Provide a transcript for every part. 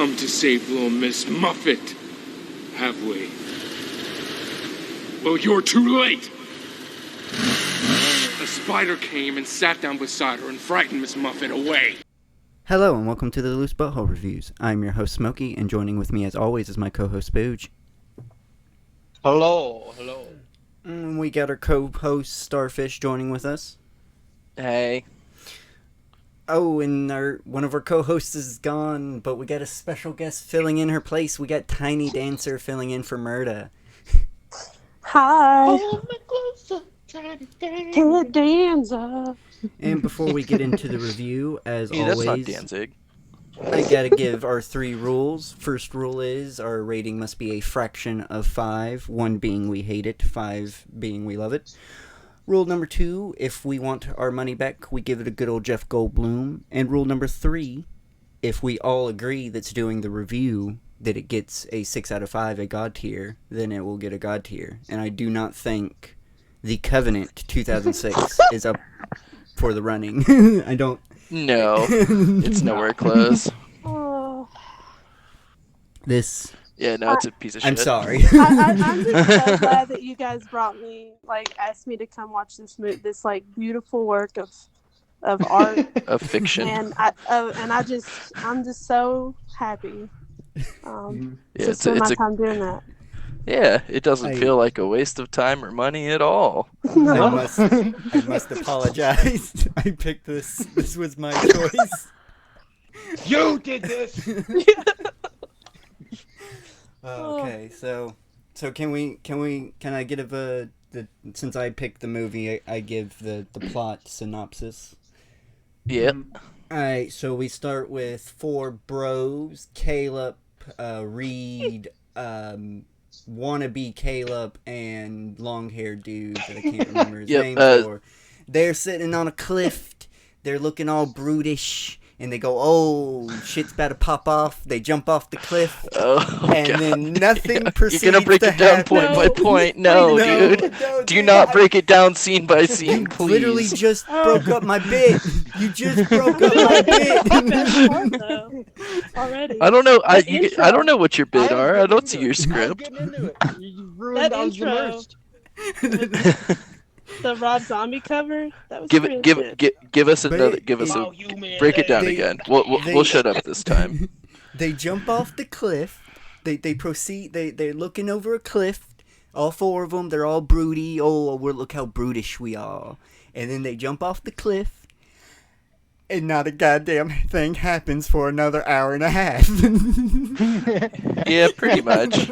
come to save little Miss Muffet, have we? Well, you're too late! A spider came and sat down beside her and frightened Miss Muffet away. Hello and welcome to the Loose Butthole Reviews. I'm your host Smokey, and joining with me as always is my co-host Spooge. Hello. And we got our co-host Starfish joining with us. Hey. Oh, and one of our co-hosts is gone, but we got a special guest filling in her place. We got Tiny Dancer filling in for Murda. Hi. Hold me closer, Tiny Tiny Dancer. And before we get into the review, as That's not always, Danzig. I gotta give our 3 rules. First rule is our rating must be a fraction of 5, 1 being we hate it, 5 being we love it. Rule number 2, if we want our money back, we give it a good old Jeff Goldblum. And rule number 3, if we all agree that's doing the review that it gets a 6 out of 5, a God tier, then it will get a God tier. And I do not think The Covenant 2006 is up for the running. I don't. No, it's nowhere close. Oh. This. Yeah, no, it's a piece of shit. I'm sorry. I'm just so glad that you guys asked me to come watch this beautiful work of art Of fiction. and I'm just so happy. Yeah, to spend my time doing that. Yeah, it doesn't feel like a waste of time or money at all. No. I must apologize. I picked this. This was my choice. You did this. Okay, so can I give since I picked the movie, I give the plot synopsis. Yep. Alright, so we start with 4 bros, Caleb, Reed, wannabe Caleb, and long-haired dude that I can't remember his name for. They're sitting on a cliff, they're looking all brutish, and they go, oh, shit's about to pop off. They jump off the cliff, and God. then nothing proceeds to You're gonna break it down happen. point by point. No, dude. Do not break it down scene by scene, please. Literally just broke up my bit. You just broke up my bit. Best part, though, already. I don't know. I intro. don't know what your bid are. I don't see your I'm script. getting into it. You ruined. That I was intro. immersed. The Rob Zombie cover. That was give pretty it. Give good. give us another. Give us Oh, a. you man. Break it down They- again. We'll shut up this time. They jump off the cliff. They proceed. They're looking over a cliff. All 4 of them. They're all broody. Oh, look how brutish we are. And then they jump off the cliff. And not a goddamn thing happens for another hour and a half. Yeah, pretty much.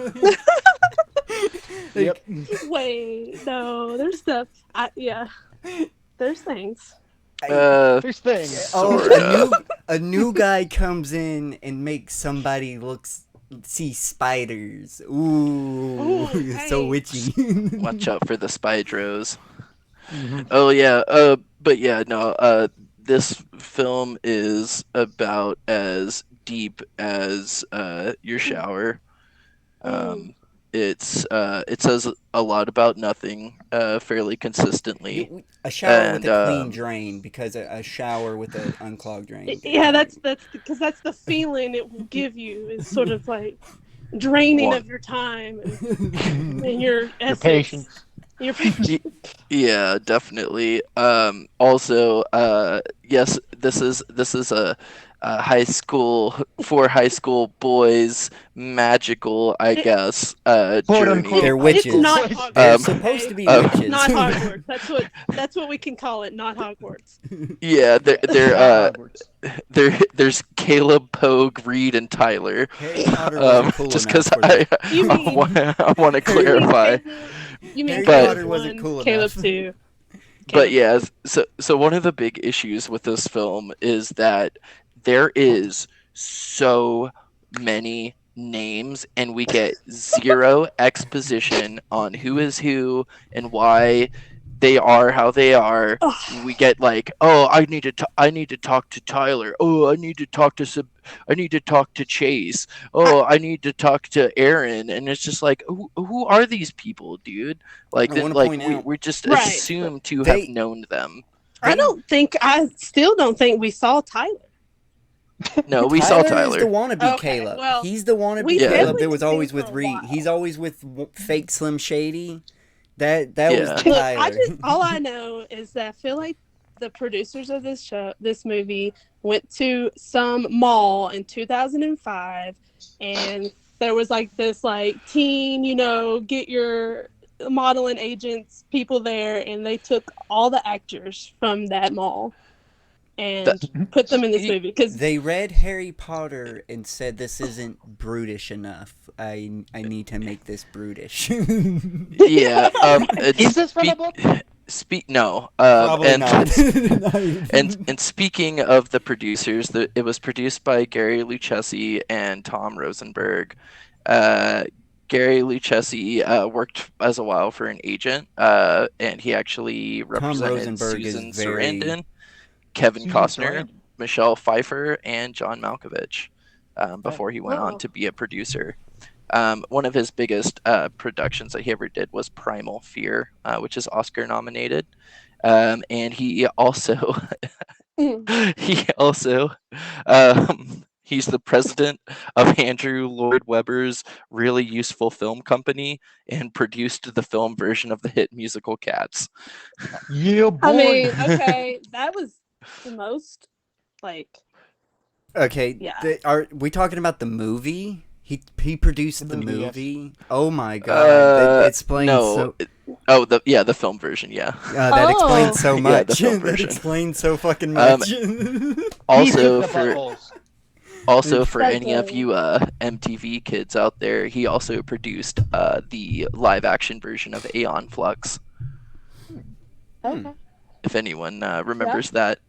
Yep. Wait, no, there's stuff. There's things. First thing. A new guy comes in and makes somebody see spiders. Ooh, so hey. witchy. Watch out for the spydros. Oh yeah. But yeah, no. This film is about as deep as your shower. It says a lot about nothing fairly consistently. A shower with And, a clean drain, because a shower with an unclogged drain. Yeah, that's because that's the feeling it will give you, is sort of like draining of your time and your essence. patience. Your patience. Yeah, definitely. Also, yes, this is a high school for high school boys magical, I guess, Quote, journey. unquote. They're witches. It's not Hogwarts. They're Um, supposed to be um, witches. Not Hogwarts. That's what we can call it. Not Hogwarts. Yeah, there's Caleb, Pogue, Reed, and Tyler. Harry Potter wasn't cool Just enough because for that. I want to clarify. You mean Harry But- Potter Caleb wasn't 1, cool Caleb enough. 2. But yeah, so one of the big issues with this film is that there is so many names and we get zero exposition on who is who and why they are how they are. Ugh. We get like, oh, I need to talk to Tyler. Oh, I need to talk to Chase. Oh, I need to talk to Aaron. And it's just like, who are these people, dude? Like, I wanna like point out- we just Right. assume to They- have known them. I still don't think we saw Tyler. No, we saw Tyler is Tyler. the wannabe Okay, Caleb. well, He's the wannabe we've Caleb definitely that was seen always for with a Reed. while. He's always with fake Slim Shady. That Yeah. was Look, Tyler. all I know is that I feel like the producers of this movie, went to some mall in 2005, and there was like this teen, get your modeling agents people there, and they took all the actors from that mall and put them in this movie because They read Harry Potter and said this isn't brutish enough. I need to make this brutish. Yeah. Is this from a book? No. Probably and not. and speaking of the producers, it was produced by Gary Lucchesi and Tom Rosenberg. Gary Lucchesi worked as a while for an agent, and he actually represented Rosenberg is Susan very- Sarandon, Kevin Susan Costner, Sarandon. Michelle Pfeiffer, and John Malkovich before he went on Oh. to be a producer. One of his biggest productions that he ever did was Primal Fear, which is Oscar nominated. And he also he's the president of Andrew Lloyd Webber's Really Useful Film Company and produced the film version of the hit musical Cats. Yeah, boy. I mean, okay, that was the most Okay, Yeah. are we talking about the movie? He produced the The movie, yes. movie. Oh my god, that explains no. so. The film version, yeah. That Oh. explains so Yeah, much. the film that version. explains so fucking Um, much. Also He took the for buttholes. Also, for That's any of a- you MTV kids out there, he also produced the live-action version of Aeon Flux. Okay. If anyone remembers that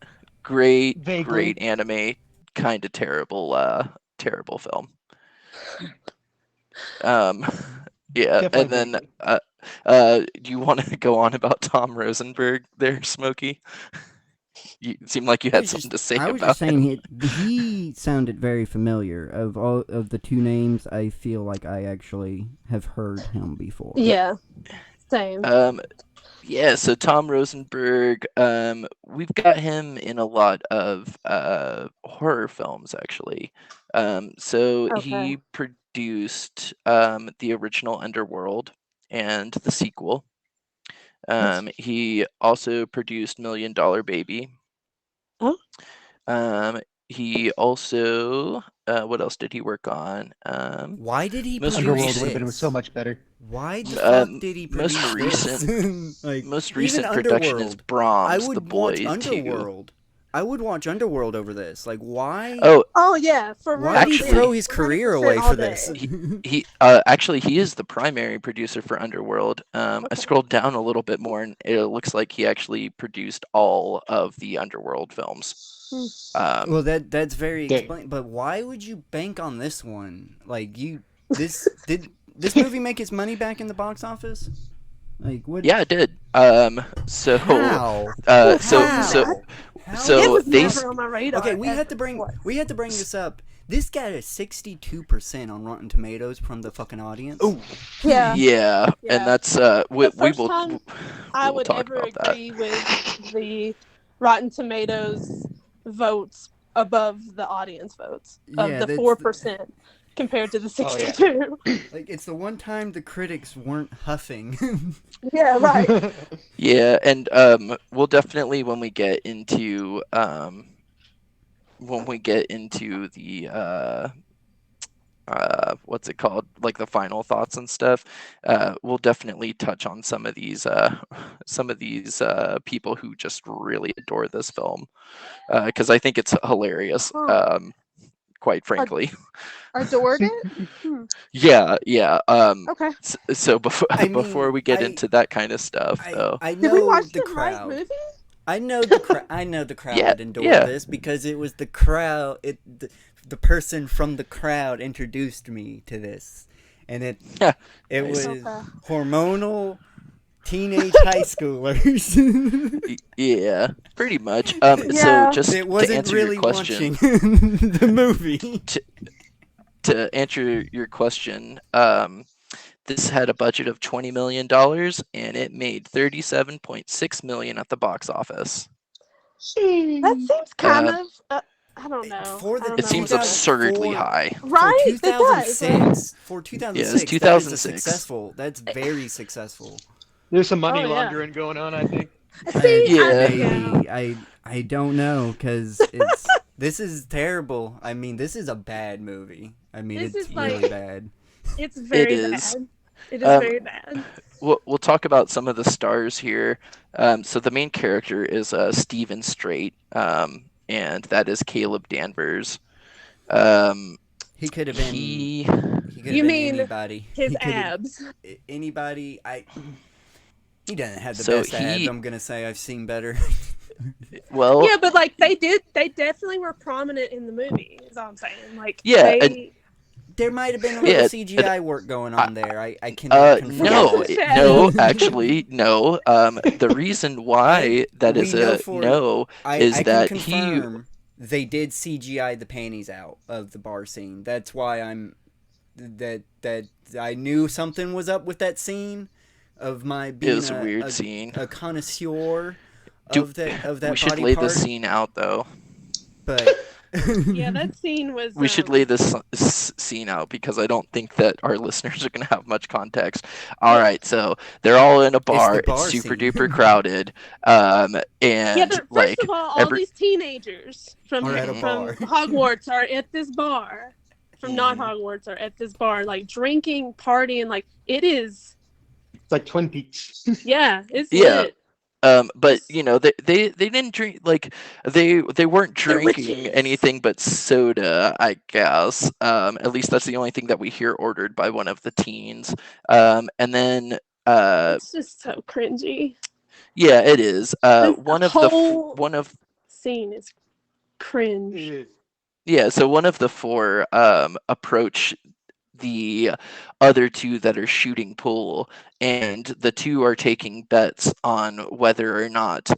great Vaguely. anime, kind of terrible film. Yeah, Definitely and then do you want to go on about Tom Rosenberg there, Smokey? You seem like you had something to say I was about just saying him. he sounded very familiar. Of all of the two names, I feel like I actually have heard him before. Yeah. Same. Yeah, so Tom Rosenberg, we've got him in a lot of horror films, actually. So Okay. he produced the original Underworld and the sequel. He also produced Million Dollar Baby. Oh. He also, what else did he work on? Why did he Most produce Underworld recent- would have been this? so much better. Why the Um, fuck did he most produce this? recent- Like, Most even recent production is Underworld. Brahms, I The would Boys watch 2. Underworld. I would watch Underworld over this. Like, why? Oh, Yeah, for real. Why did he Actually- throw his career 100% away all for day. this? he actually he is the primary producer for Underworld. I Okay. scrolled down a little bit more, and it looks like he actually produced all of the Underworld films. Well, that's very Dang. explain. But why would you bank on this one? Like, did this movie make its money back in the box office? Like what? Yeah, it did. So How? so How? How? so it was they never on my radar. Okay, we had to ever. bring What? this up. This got a 62% on Rotten Tomatoes from the fucking audience. Oh, Yeah. yeah, Yeah. and that's we first will time we I will would talk ever about that. agree with the Rotten Tomatoes votes above the audience votes of Yeah, the that's 4% compared to the Oh, yeah. 62. Like, it's the one time the critics weren't huffing. Yeah, right. Yeah, and we'll definitely when we get into the what's it called, like the final thoughts and stuff, we'll definitely touch on some of these people who just really adore this film, because I think it's hilarious, Huh. quite frankly. Adored it? Yeah. Okay. So before I mean, before we get I- into that kind of stuff, though. I Did we know watch the the right crowd. movie? I know the crowd Yeah, endorsed yeah. this because it was the crowd. The person from the crowd introduced me to this, and it was Okay. hormonal teenage high schoolers. Yeah, pretty much. Yeah. So just It to wasn't answer really your question, watching the movie. to answer your question, this had a budget of $20 million and it made $37.6 million at the box office. That seems kind Uh, of I don't know. For the- I don't It know seems what- absurdly high. Right? For It does. 2006, for 2006, that is a 2006. successful. That's very successful. There's some money Oh, yeah. laundering going on, I think. See, Yeah. Maybe I don't know because it's This is terrible. I mean, this is a bad movie. I mean, This it's is really like- bad. It's very is. bad. It is Um, very bad. We'll talk about some of the stars here. So the main character is Stephen Strait, and that is Caleb Danvers. He could have been. He He could have You been mean anybody. His He could've- abs. Anybody. He doesn't have the So best abs. he- I'm gonna say I've seen better. well, Yeah, but like they definitely were prominent in the movie. Is all I'm saying. Like Yeah, they, There might have been a Yeah, little CGI work going on there. I cannot confirm. no, Yeah. no, actually, no. The reason why that We is know a for- no is I that can he. confirm they did CGI the panties out of the bar scene. That's why that I knew something was up with that scene of my being It was a weird scene. a connoisseur Do- of that We should body lay part. the scene out though. But yeah, that scene was. We should lay this scene out because I don't think that our listeners are going to have much context. All right, so they're all in a bar. It's, bar super scene. duper crowded. And Yeah, but first like of all every- these teenagers from Are at a bar. Hogwarts are at this bar. From not Hogwarts are at this bar, like drinking, partying, like it is. It's like Twin Peaks. Yeah, it's Yeah. lit. but you know they didn't drink like they weren't drinking witches. anything but soda, I guess. At least that's the only thing that we hear ordered by one of the teens. And then It's just so cringy. yeah, it is. This One of whole- one of Scene is cringe. Yeah, so one of the four approach the other two that are shooting pool, and the two are taking bets on whether or not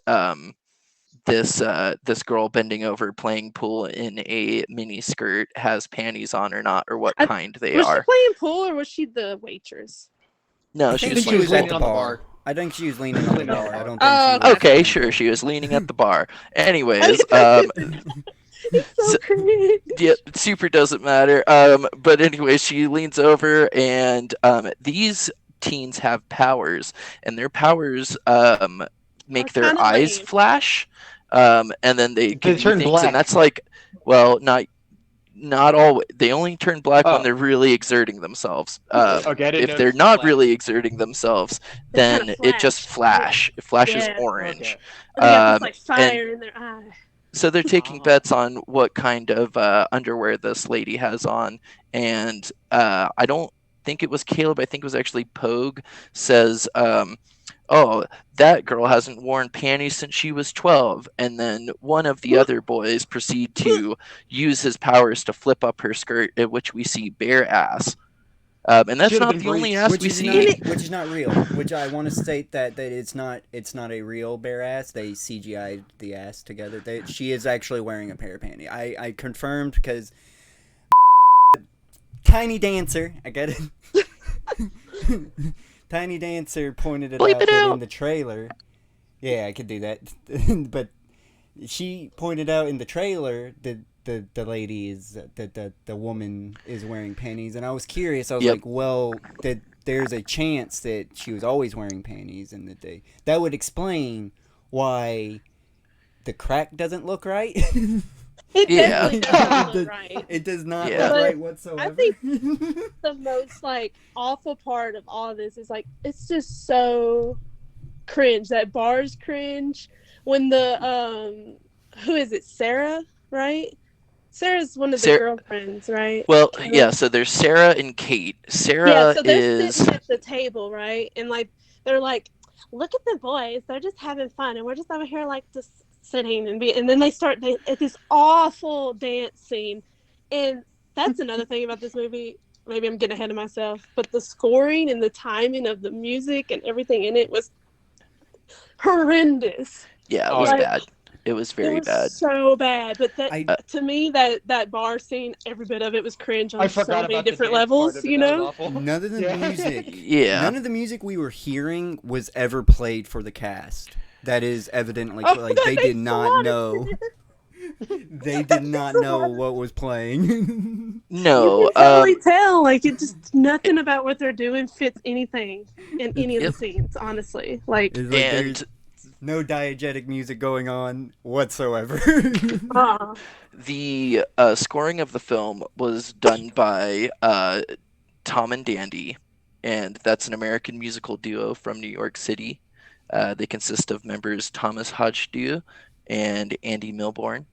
this girl bending over playing pool in a mini skirt has panties on or not, or what kind they Was she are. playing pool or was she the waitress? No, I she think was she playing was pool. at Leaning the on the bar. bar. I think she was leaning on the bar. I don't think Oh, she was. Okay, sure, she was leaning at the bar. Anyways, It's so So- cringe. yeah, super doesn't matter. But anyway, she leans over, and these teens have powers, and their powers make Are their kinda eyes lame. flash, and then they give you turn things, black. and that's like, well, not always. They only turn black when Oh. they're really exerting themselves. Okay, I didn't If know they're this was not black. really exerting themselves, They then kinda it just it flashes Yeah. orange. Okay. They got this, like and- fire in their eye. So they're taking Ah. bets on what kind of underwear this lady has on, and I don't think it was Caleb. I think it was actually Pogue says, "Oh, that girl hasn't worn panties since she was 12." And then one of the other boys proceed to use his powers to flip up her skirt, at which we see bare ass. And that's Should've not been the only breached. ass which we is see. not which is not real. Which I want to state that it's not a real bare ass. They CGI'd the ass together. She is actually wearing a pair of panties. I confirmed because Tiny Dancer. I got it. Tiny Dancer pointed it Bleep out it that out. in the trailer. Yeah, I could do that. But she pointed out in the trailer that the lady is the woman is wearing panties, and I was curious. I was Yep. like, well, that there's a chance that she was always wearing panties, and that would explain why the crack doesn't look right. It Yeah. definitely doesn't look right. It does not Yeah. look But right whatsoever. I think the most like awful part of all of this is like it's just so cringe. That bar's cringe. When the who is it? Sarah, right? Sarah's one of the girlfriends, right? Well, yeah. So there's Sarah and Kate. Sarah Yeah, so they're is. sitting at the table, right? And like they're like, look at the boys, they're just having fun, and we're just over here like just sitting and then they start at this awful dance scene. And that's another thing about this movie. Maybe I'm getting ahead of myself, but the scoring and the timing of the music and everything in it was horrendous. Yeah, it Oh, was like- bad. It was very it was bad. so bad. But that I- to me, that bar scene, every bit of it was cringe I on forgot so many about the different dance levels. part of it. You That was know, awful. None of the Yeah. music. Yeah. None of the music we were hearing was ever played for the cast. That is evidently Oh, like that they makes did a not lot of know. They did not know what was playing. No, You can totally tell. Like it just nothing about what they're doing fits anything in any of Yep. the scenes. Honestly, like It's like and there's no diegetic music going on whatsoever. the scoring of the film was done by Tom and Dandy, and that's an American musical duo from New York City. They consist of members Thomas Hodgdu and Andy Milbourne.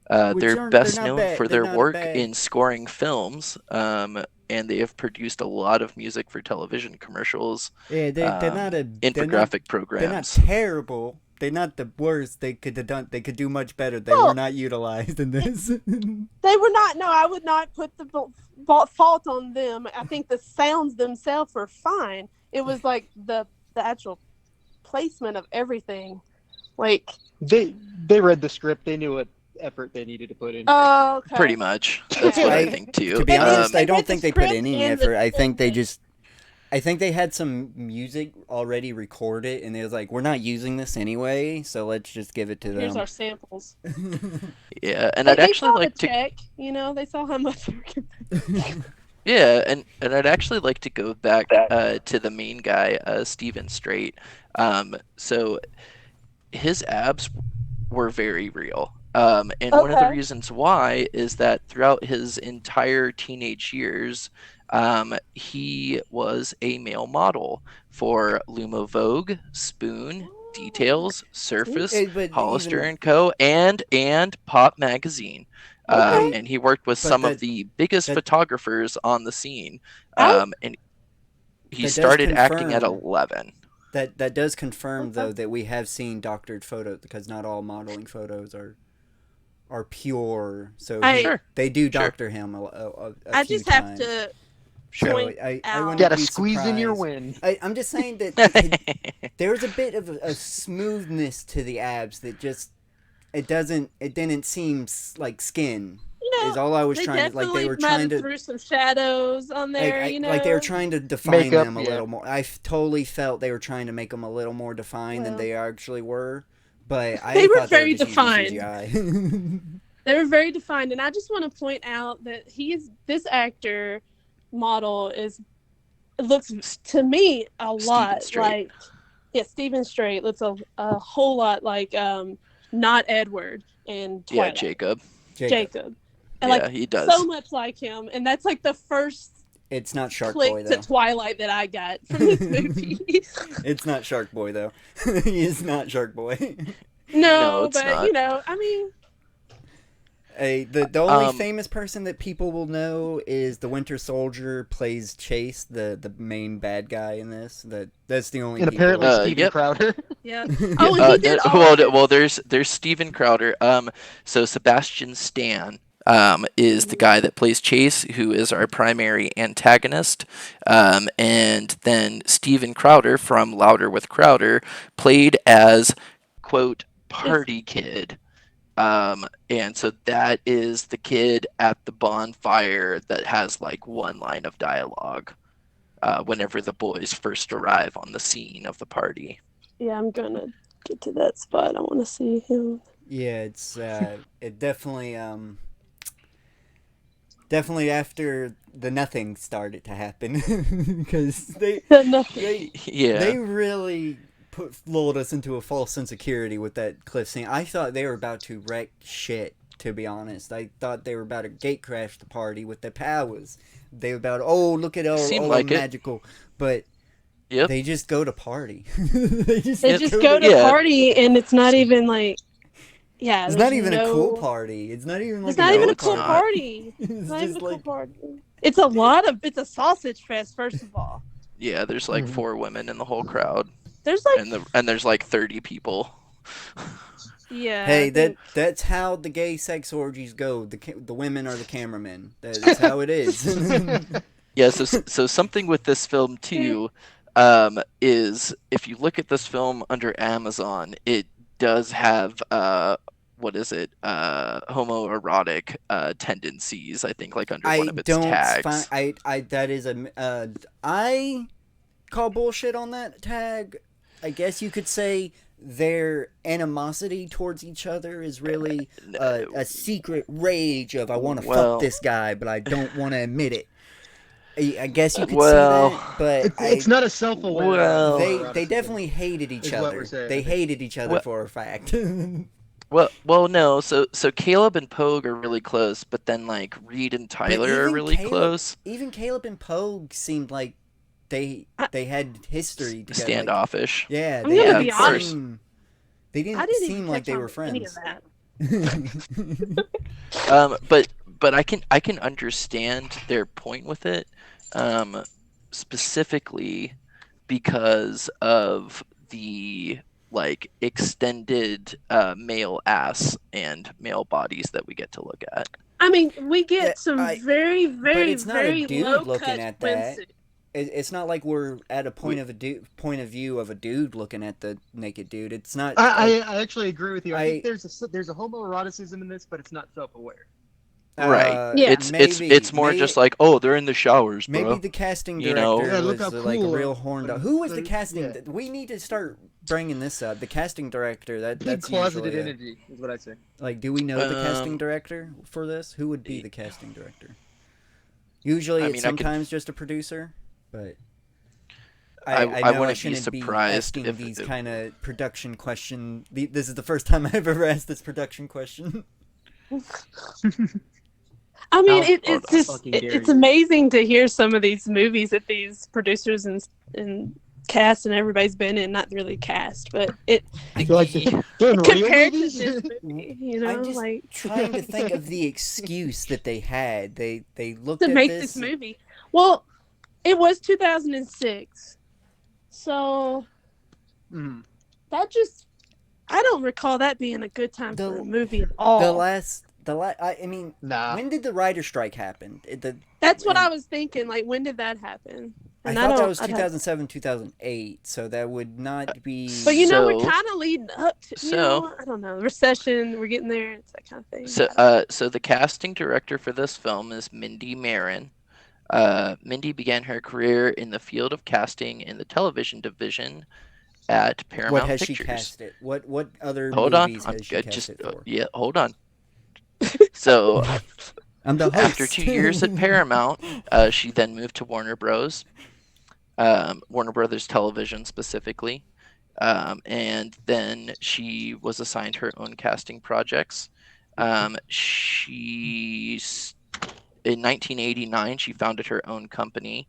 Which They're aren't- best they're not known bad. for They're their not work bad. in scoring films, and they have produced a lot of music for television commercials, Yeah, they're not a infographic They're not programs. terrible. They're not the worst. They could have done. They could do much better. They were Well- not utilized in this. they were not. No, I would not put the fault on them. I think the sounds themselves were fine. It was like the actual placement of everything. Like, They read the script. They knew what effort they needed to put in. oh, okay. Pretty much. That's what I I- think too. To be And then honest, they I don't read the think they put script any and the- effort. I think they just. I think they had some music already recorded, and they was like, "We're not using this anyway, so let's just give it to Here's them." our samples. Yeah, and But I'd they actually saw like the to. check. You know, they saw how much. Yeah, and I'd actually like to go back to the main guy, Steven Strait. So his abs were very real. And one of the Okay. reasons why is that throughout his entire teenage years, he was a male model for Lumo Vogue, Spoon, Details, Surface, But Hollister even- and Co. and Pop Magazine. Okay. And he worked with But some that- of the biggest that- photographers on the scene. I- And he That does started acting at confirm- 11. That does confirm Okay. though that we have seen doctored photos, because not all modeling photos are pure. So I- Sure. they do Sure. doctor him a I few just have times. to So point I out- wouldn't Gotta be squeeze in your surprised. win. I'm just saying that there was a bit of a smoothness to the abs that just it didn't seem like skin. You know, Is all I was they trying to definitely like. They were might trying have to threw some shadows on there. You know, like they were trying to define Makeup, them a yeah. little more. Totally felt they were trying to make them a little more defined than Well. they actually were. But I They were thought very they were just defined. using CGI. They were very defined, and I just want to point out that this actor model looks to me a lot Strait. like Steven Strait looks a whole lot like not Edward and Yeah, Twilight. Jacob. Jacob. And Yeah, like he does. so much like him, and that's like the first It's not Shark click Boy to though. Twilight that I got from this movie. It's not Shark Boy though. He is not Shark Boy. no, it's but not. you know, I mean, The only Um, famous person that people will know is the Winter Soldier plays Chase, the main bad guy in this. That's the only. And people- apparently Steven yep. Crowder. yeah. Oh, and he did all well, of it. well, there's Steven Crowder. So Sebastian Stan is the guy that plays Chase, who is our primary antagonist. And then Steven Crowder from Louder with Crowder played as quote party kid. And so that is the kid at the bonfire that has like one line of dialogue whenever the boys first arrive on the scene of the party. Yeah, I'm gonna get to that spot. I want to see him. Yeah, it's it definitely definitely after the nothing started to happen because they Nothing. Yeah. they really lulled us into a false sense of security with that cliff scene. I thought they were about to wreck shit, to be honest. I thought they were about to gate crash the party with their powers. They were about, oh, look at all Seemed all like it. magical. But Yep. they just go to party. They just They Yep. just go to Yeah. party, and it's not even like, yeah. It's there's not even a no- cool party. It's not even like It's not even a it's cool not. party. It's It's not even just a cool like party. It's a sausage fest. First of all, Yeah, there's like Mhm. 4 women in the whole crowd, there's like and there's like 30 people. yeah. hey, I think- that's how the gay sex orgies go. The women are the cameramen. That's how it is. Yeah, so something with this film too is if you look at this film under Amazon, it does have what is it? Homoerotic tendencies. I think like under I one of its don't tags. find I that is I call bullshit on that tag. I guess you could say their animosity towards each other is really a secret rage of I want to Well- fuck this guy, but I don't want to admit it. I guess you could Well, see that, but It's not a self-aware. Well- they eroticism. definitely hated each Is what other. we're saying. They hated each other Well- for a fact. Well, no. So Caleb and Pogue are really close, but then like Reed and Tyler are even really Caleb- close. Even Caleb and Pogue seemed like they had history together. Like, Standoffish. yeah, I'm they gonna didn't be honest. seem- They I didn't didn't seem even like catch they on were to any of friends. that. But I can understand their point with it, specifically because of the like extended male ass and male bodies that we get to look at. I mean, we get Yeah, some very, very, it's not a very dude low looking cut at that. swimsuit. It's not like we're at a point of view of a dude looking at the naked dude. It's not. I actually agree with you. I think I- there's a homoeroticism in this, but it's not self-aware. Right. Yeah. It's more just like, oh, they're in the showers, bro. maybe the casting You director know? Yeah, look was how like a cool real horned dog. Who was the the- casting? yeah. We need to start bringing this up. The casting director. Big That's closeted usually energy is what I say. like. Do we know the casting director for this? Who would be the casting director? Usually, I it's mean, I could- sometimes just a producer, but. I know I wouldn't be shouldn't surprised asking if these it- kind of production question. This is the first time I've ever asked this production question. I mean, I'll it's just fucking dare it's you. amazing to hear some of these movies that these producers and cast and everybody's been in. Not really cast, but it I feel like they're in real compared to movies. this movie, you know, I'm just like trying to think of the excuse that they had. They looked to at make this this movie. Well, it was 2006, so Mhm. that just I don't recall that being a good time The- for a movie at all. I mean, Nah. when did the writer strike happen? That's what I was thinking. Like, when did that happen? I And thought that don't- was I don't- 2007, 2008, so that would not be. But you know, we're So- kind of leading up to. You so- know, I don't know, recession. We're getting there. It's that kind of thing. So the casting director for this film is Mindy Marin. Mindy began her career in the field of casting in the television division at Paramount what has Pictures. she cast it? What other Hold on, movies I'm has she good. cast Just it for? yeah, hold on. So I'm the host. after 2 years at Paramount, she then moved to Warner Bros. Warner Brothers Television specifically, and then she was assigned her own casting projects. In 1989 she founded her own company,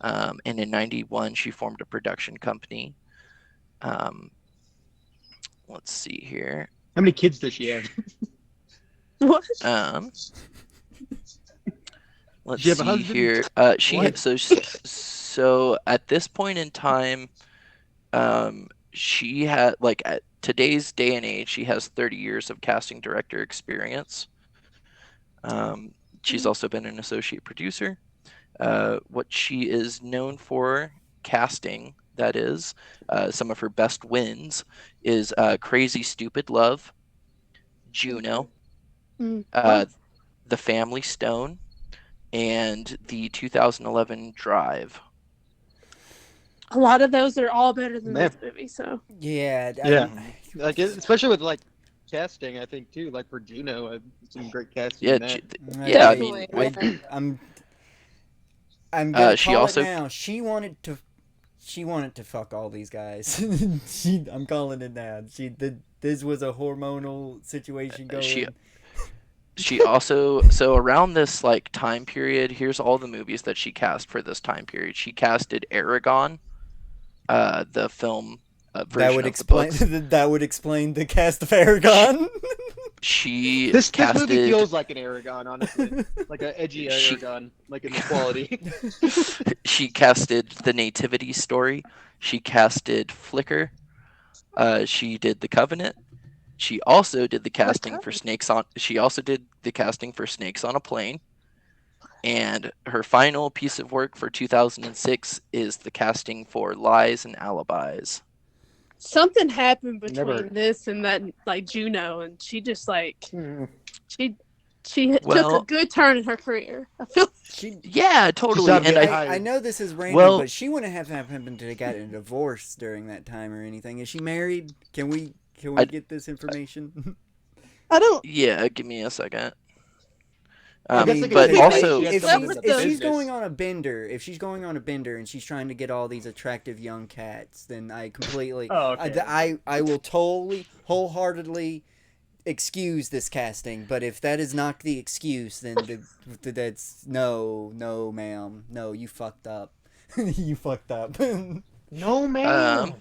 and in 91 she formed a production company. Let's see here. How many kids does she have? What? Let's She have a see husband? here. She What? so at this point in time, she had like at today's day and age, she has 30 years of casting director experience. She's also been an associate producer. What she is known for casting, that is, some of her best wins is Crazy Stupid Love, Juno, Mm. The Family Stone, and the 2011 Drive. A lot of those are all better than Man. this movie. So Yeah. Yeah. Like especially with like casting, I think too. Like for Juno, some great casting. Yeah, in that. yeah. I mean, Definitely. I'm gonna she call also- it now. She wanted to fuck all these guys. I'm calling it now. This was a hormonal situation going. She also, so around this like time period, here's all the movies that she cast for this time period. She casted Aragon, the film version that would of explain. the books. That would explain the cast of Aragon. She This casted. movie feels like an Aragon, honestly, like an edgy She- Aragon, like in the quality. She casted The Nativity Story. She casted Flicker. She did The Covenant. She also did the casting for Snakes on. She also did the casting for Snakes on a Plane. And her final piece of work for 2006 is the casting for Lies and Alibis. something happened between Never- this and that, like Juno, and she just like she She took a Well- good turn in her career. I feel She, Yeah, totally. not And getting I, high. I know this is random, Well- but she wouldn't have happened to get a divorce during that time or anything. Is she married? Can we I- get this information? I don't. yeah, give me a second. I guess they But could say also, she had if someone she's, in the if she's business. going on a bender, and she's trying to get all these attractive young cats, then I completely, Oh, okay. I will totally, wholeheartedly excuse this casting. But if that is not the excuse, then that's no, ma'am, no, you fucked up, you fucked up. No, man.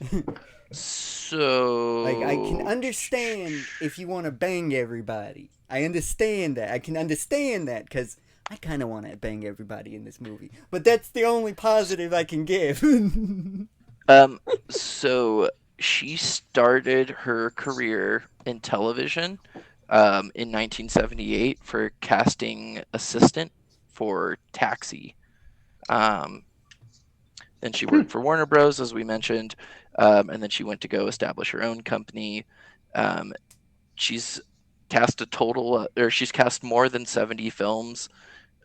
so Like, I can understand if you want to bang everybody. I understand that. I can understand that because I kind of want to bang everybody in this movie. But that's the only positive I can give. So she started her career in television in 1978 for casting assistant for Taxi. Then she worked for Warner Bros, as we mentioned, and then she went to go establish her own company. She's cast she's cast more than 70 films.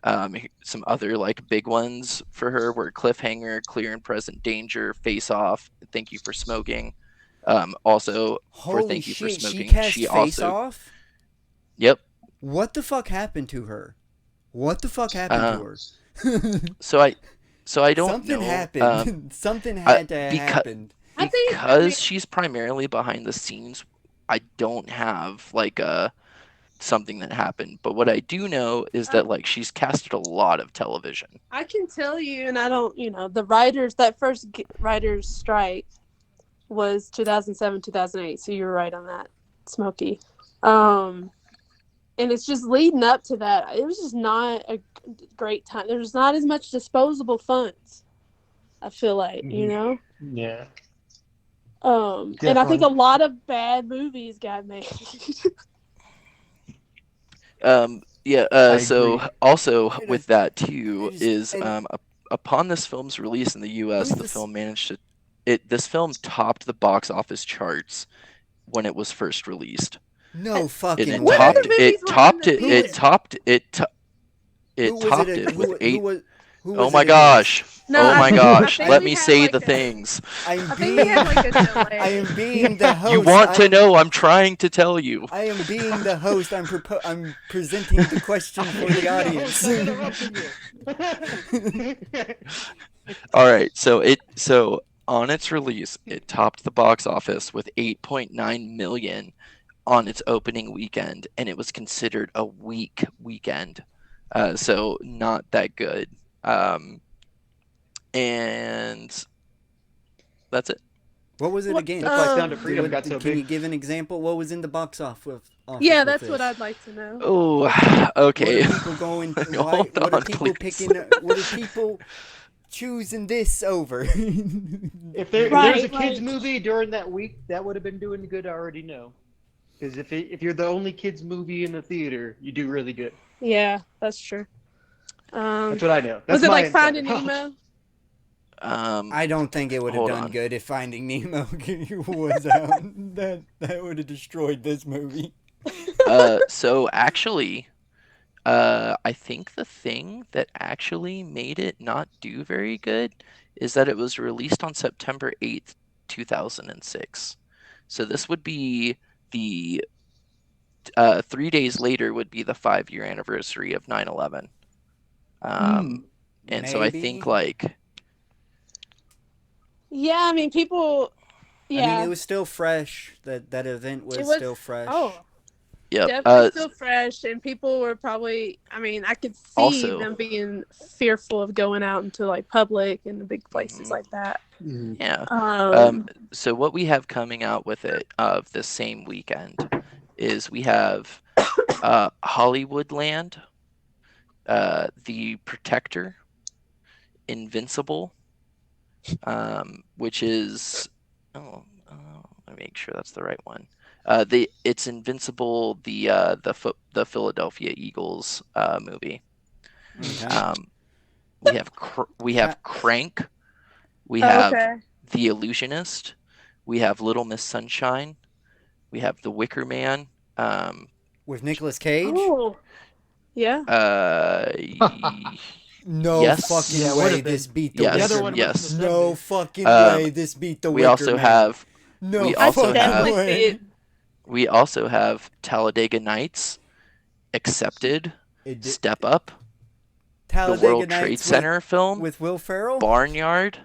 Some other like big ones for her were Cliffhanger, Clear and Present Danger, Face Off, Thank You for Smoking. Also for Holy Thank You for shit, Smoking, she cast she Face also Off? Yep. What the fuck happened to her? What the fuck happened to her? So I don't Something know. happened. Something had to have becau- happened. I think Because she's primarily behind the scenes, I don't have like something that happened. But what I do know is that like she's casted a lot of television. I can tell you, and I don't. The writers that first writers strike was 2007, 2008. So you were right on that, Smokey. And it's just leading up to that. It was just not a great time. There's not as much disposable funds. I feel like, Yeah. And I think a lot of bad movies got made. Yeah. I So agree. also It with is- that too it is and- upon this film's release in the U.S., Who is the this- film managed to this film topped the box office charts when it was first released. No fucking It way. What other topped movies it were in topped the it theater? it topped it Who it was topped it? it with eight. Who Oh was my it against? gosh. No, Oh I my think- gosh. I think Let we me had, say like, the a- things. I'm I think being, we had like a delay. I am being the host. You want to I'm- know, I'm trying to tell you. I am being the host. I'm presenting the question for the audience. All right, so on its release, it topped the box office with 8.9 million on its opening weekend, and it was considered a weak weekend, so not that good. And that's it. What was it What- again? That's why Um, Sound of Freedom got so Can you big. give an example? What was in the box office? Yeah, with that's this? what I'd like to know. Oh, What okay. are people going? Hold What are on, people please. picking? What are people choosing this over? If there's Right, a kids like- movie during that week, that would have been doing good. I already know. Because if you're the only kids movie in the theater, you do really good. Yeah, that's true. That's what I know. That's Was it my like Finding insider Nemo? I don't think it would have Hold done on. good if Finding Nemo was out. That would have destroyed this movie. So actually, I think the thing that actually made it not do very good is that it was released on September 8th, 2006. So this would be the 3 days later would be the 5-year anniversary of 9/11. And so I think Maybe. like Yeah, I mean, people. Yeah. I mean, it was still fresh. That event was, It was- still fresh. Oh, yep. definitely still fresh, and people were probably. I mean, I could see Also- them being fearful of going out into like public and the big places Mhm. like that. Yeah. Um, So what we have coming out with it of the same weekend is we have Hollywoodland, The Protector, Invincible, which is let me make sure that's the right one. It's Invincible, the Philadelphia Eagles movie. Okay. We have Crank. We have okay. The Illusionist. We have Little Miss Sunshine. We have The Wicker Man. With Nicolas Cage. Oh, Yeah. No Yes. fucking Yeah, it way would've this been. beat the Yes, The other Wicker one Man. was yes. in the No 70s. fucking Um, way this beat the we Wicker also Man. have No we I also could fucking definitely way. see it. we also have Talladega Nights, Accepted, It did- Step Up, the Talladega World Trade Nights Center film, with Will Ferrell. Barnyard,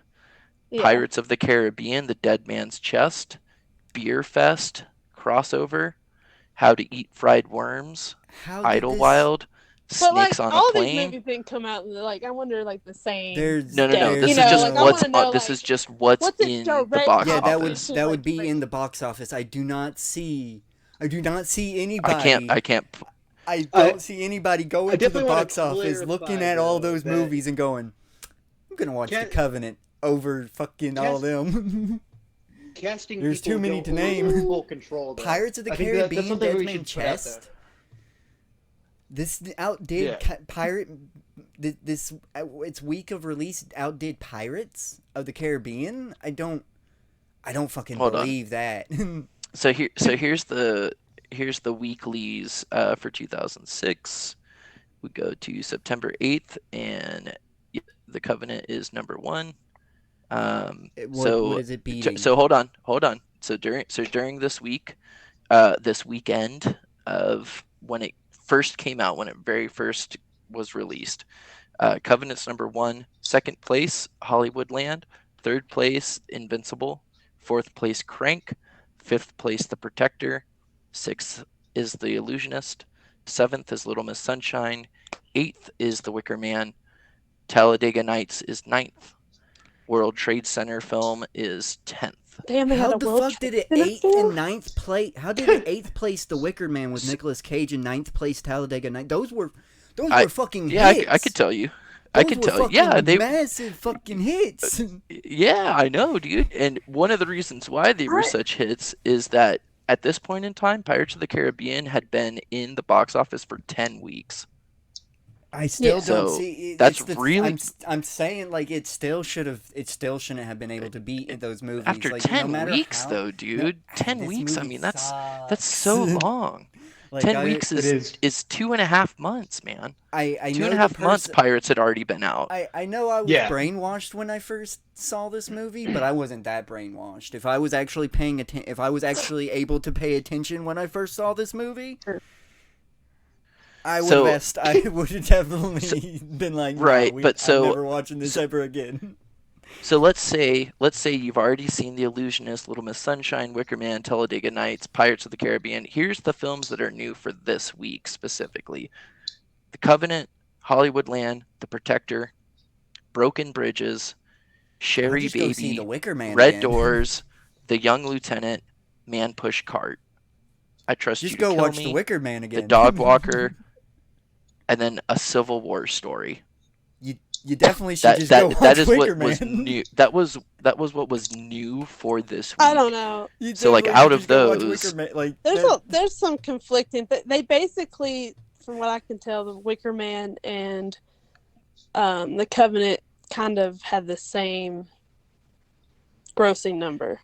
Yeah. Pirates of the Caribbean, The Dead Man's Chest, Beer Fest, Crossover, How to Eat Fried Worms, How did this? Idlewild, But like Snakes on a all these Plane. movies didn't come out in like I wonder like the same There's No. day. This You is know, just like, I what's wanna know, this like, is just what's what's its in the direct box Yeah, that would office. that would like, be like- in the box office. I do not see anybody. I can't. I don't see anybody going to the definitely wanna box office looking clarify, at all though, those that- movies and going, "I'm gonna watch The Can't- Covenant over fucking all them." Casting There's people too many don't to name. lose full control. Though. Pirates of the I think that's Caribbean, something Dead we Man should put out there. Chest. This outdid Yeah. Pirate. This its week of release outdid Pirates of the Caribbean. I don't fucking Hold on. believe that. So here's the weeklies for 2006. We go to September 8th, and The Covenant is number 1. What is it beating? So hold on. So during this week, this weekend of when it first came out, when it very first was released, Covenant's number 1. Second place, Hollywoodland. Third place, Invincible. Fourth place, Crank. Fifth place, The Protector. Sixth is The Illusionist. Seventh is Little Miss Sunshine. Eighth is The Wicker Man. Talladega Nights is ninth. World Trade Center film is 10th. Damn, they How had a the World fuck did Trade it Center 8th film? and 9th place? How did it 8th place The Wicker Man with Nicolas Cage and 9th place Talladega Night? Those were fucking Yeah, hits. I could tell you. Those were Yeah, fucking they. massive fucking hits. Yeah, I know, dude. And one of the reasons why they were Right. such hits is that at this point in time, Pirates of the Caribbean had been in the box office for 10 weeks. I still Yeah. don't So, see. that's it's the, really- I'm saying like it still shouldn't have been able to beat those movies. After like, 10 no matter weeks, how- though, dude. 10 this weeks. I movie mean, that's sucks. so long. Like, 10 weeks It is. is 2.5 months, man. I Two know and a the half months, person- Pirates had already been out. I know I was Yeah. brainwashed when I first saw this movie, but I wasn't that brainwashed. If I was actually if I was actually able to pay attention when I first saw this movie, I would So- have asked. I would have definitely been like, no, Right, but so- I'm never watching this ever again. So let's say you've already seen The Illusionist, Little Miss Sunshine, Wicker Man, Talladega Nights, Pirates of the Caribbean. Here's the films that are new for this week specifically: The Covenant, Hollywoodland, The Protector, Broken Bridges, Sherry I'll just go see Baby, The Wicker Man Red again. Doors, The Young Lieutenant, Man Push Cart. I trust Just you to go kill watch me, The Wicker Man The again. Dog Walker, and then A Civil War Story. You definitely should just go watch that is Wicker what was Man. new. That was what was new for this week. I don't know. You So, like, definitely out should of just go watch those- Wicker Man, like, There's that- there's some conflicting. They basically, from what I can tell, the Wicker Man and the Covenant kind of had the same grossing number.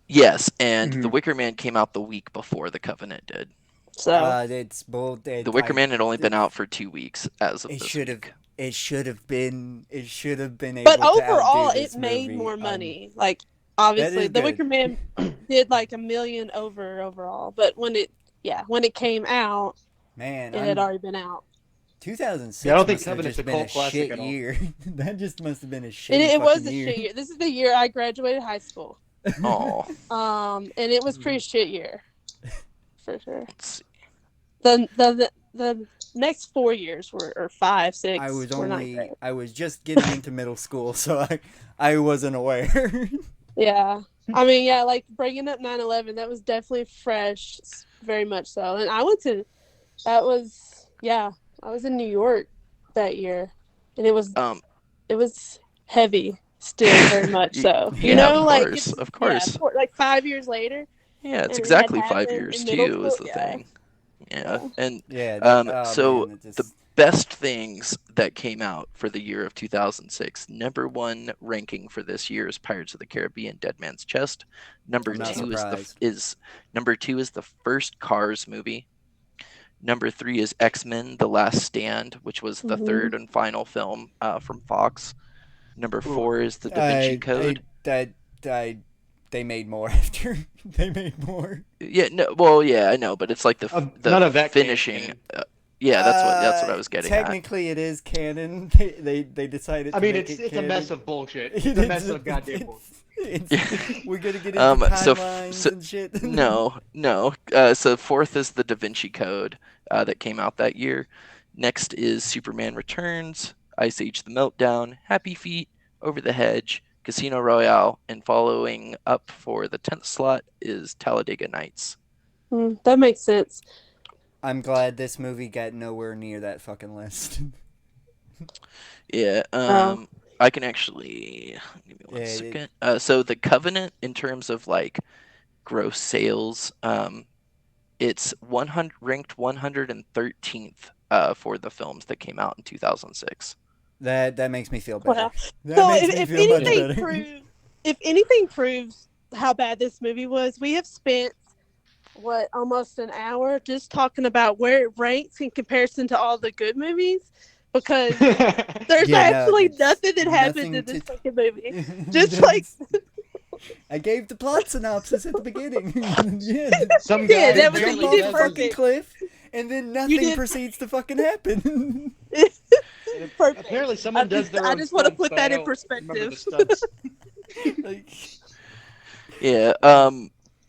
Yes, and Mhm. The Wicker Man came out the week before The Covenant did. So it's both. The Wicker Man had only been out for 2 weeks as of It this should have. week. It should have been. It should have been able. but to overall, outdo it this made movie. more money. Like obviously, is the good. Wicker Man did like $1 million overall. But when it came out, Man, it had already been out. 2006. Yeah, I don't think must have Covenant's just a been cult classic shit at all. year. That just must have been a shit. It was a shit year. This is the year I graduated high school. Oh, And it was pretty shit year, for sure. let's see. The next 4 years or 5, 6. I was were not only. great. I was just getting into middle school, so I wasn't aware. Yeah. I mean, yeah, like bringing up 9/11, that was definitely fresh, very much so. And I was in New York that year, and it was heavy still, very much so. Yeah, You know, of like course, it's- of course. yeah, like 5 years later. Yeah, it's and it exactly had 5 happened years in middle too, is school, the yeah. thing. Yeah, and yeah. so man, it the just- best things that came out for the year of 2006. Number 1 ranking for this year is Pirates of the Caribbean: Dead Man's Chest. Number I'm not 2 surprised. is number 2 is the first Cars movie. Number 3 is X-Men: The Last Stand, which was the Mhm. third and final film from Fox. Number 4 is The Da Vinci Code. They made more after. They made more. Yeah, no, well, yeah, I know, but it's like the None of that finishing. canon. Yeah, that's what I was getting at. Technically, it is canon. They decided. I to mean, make it's it a canon. mess of bullshit. It's a mess of goddamn bullshit. We're gonna get into timelines so- and shit. No. So 4th is The Da Vinci Code that came out that year. Next is Superman Returns, Ice Age: The Meltdown, Happy Feet, Over the Hedge, Casino Royale, and following up for the 10th slot is Talladega Nights. That makes sense. I'm glad this movie got nowhere near that fucking list. Yeah, Oh. I can actually give me one Yeah, second. So The Covenant, in terms of like gross sales, it's ranked 113th for the films that came out in 2006. That makes me feel better. Wow. That So makes me if feel much anything better. if anything proves how bad this movie was, we have spent almost an hour just talking about where it ranks in comparison to all the good movies, because there's Yeah, no, actually it's nothing that happened nothing in this to- fucking movie. Just like I gave the plot synopsis at the beginning. Yeah, Some Yeah, guy that was jump you off did the fucking perfect. cliff, and then nothing did- proceeds to fucking happen. perfect. Apparently, someone does their own I just want to stunts, put but I that in don't remember the perspective. stunts. Like, Yeah.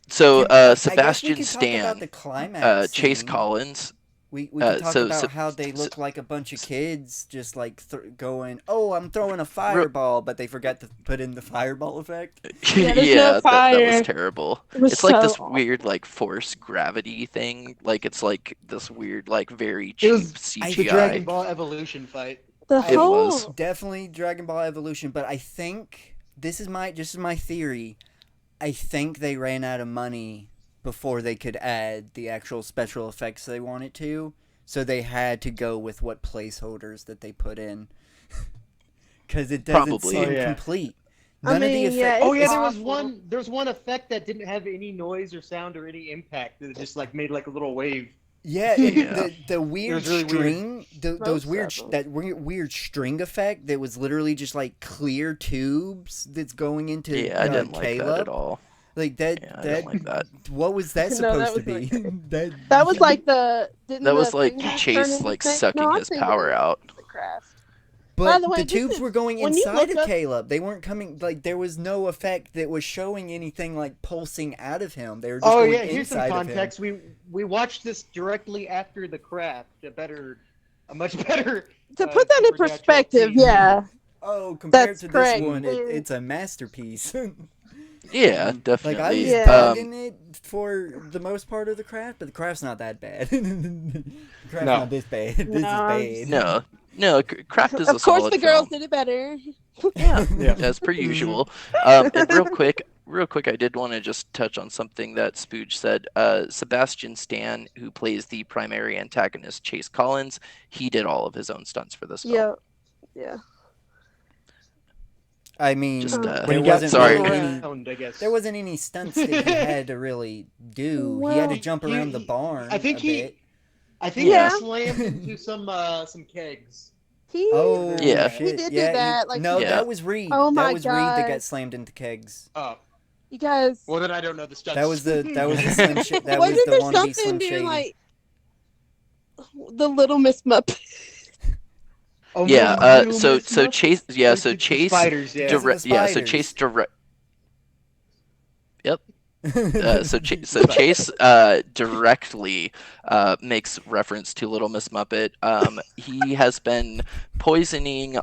So I guess we Sebastian could talk about Stan, the climax Chase scene. Collins. We could talk so- about so- how they so- look like a bunch of kids just like going, "Oh, I'm throwing a fireball," but they forgot to put in the fireball effect. Yeah, there's no that fire. was terrible. It was It's like so this awful. weird like force gravity thing. Like it's like this weird like very It cheap was CGI. The Dragon Ball Evolution fight. The It whole was. Definitely Dragon Ball Evolution, but I think this is my theory. I think they ran out of money before they could add the actual special effects they wanted to, so they had to go with what placeholders that they put in, because it doesn't Probably. seem Oh, yeah. complete. I None of mean, the yeah, effects. Oh yeah, It's there was awful. one effect that didn't have any noise or sound or any impact. That it just like made like a little wave. Yeah, and Yeah. the weird was really weird. string, those Most weird of them. that weird string effect that was literally just like clear tubes that's going into Yeah, I didn't like that Caleb. at all. Like that. Yeah, I that don't like that. What was that No, supposed that to was be? really that was like the didn't That the was like thing turn Chase into like snake? sucking No, I'm his thinking power out. the craft. But By the way, the this tubes is- were going when you inside look of up- Caleb. They weren't coming. Like there was no effect that was showing anything like pulsing out of him. They were just Oh going yeah, here's some inside of him. context. We watched this directly after The Craft. A much better. To put that in supernatural perspective, scene. yeah. Oh, compared That's to correct. this one, Mm. it's a masterpiece. Yeah, Like definitely. I was Yeah. bugging it for the most part of the craft, but the craft's not that bad. The craft's No. not this bad. This is bad. No, Craft is a Of course, solid the girls film. did it better. Yeah, Yeah. as per usual. And real quick, I did want to just touch on something that Spooge said. Sebastian Stan, who plays the primary antagonist Chase Collins, he did all of his own stunts for this film. Yeah, yeah. I mean, Just, When there you got wasn't sorry. really any. around, I guess. There wasn't any stunts that he had to really do. He had to Well, jump around the barn. I think a he- bit. I think Yeah. he slammed into some kegs. He Oh Yeah. shit! He did do yeah, that, like, no, Yeah. that was Reed. Oh my that was Reed that got God. slammed into kegs. Oh, you guys. well then I don't know the stunts. That was the Slim Sh- that was Wasn't the there wannabe something Slim during Shady. like the Little Miss Muppet? Oh, Yeah. no, So Miss so Muffet? Chase. Yeah. Or So the Chase. Spiders, yeah. Direct- Direct. Yeah. So spiders. Chase direct. So Chase directly makes reference to Little Miss Muppet. He has been poisoning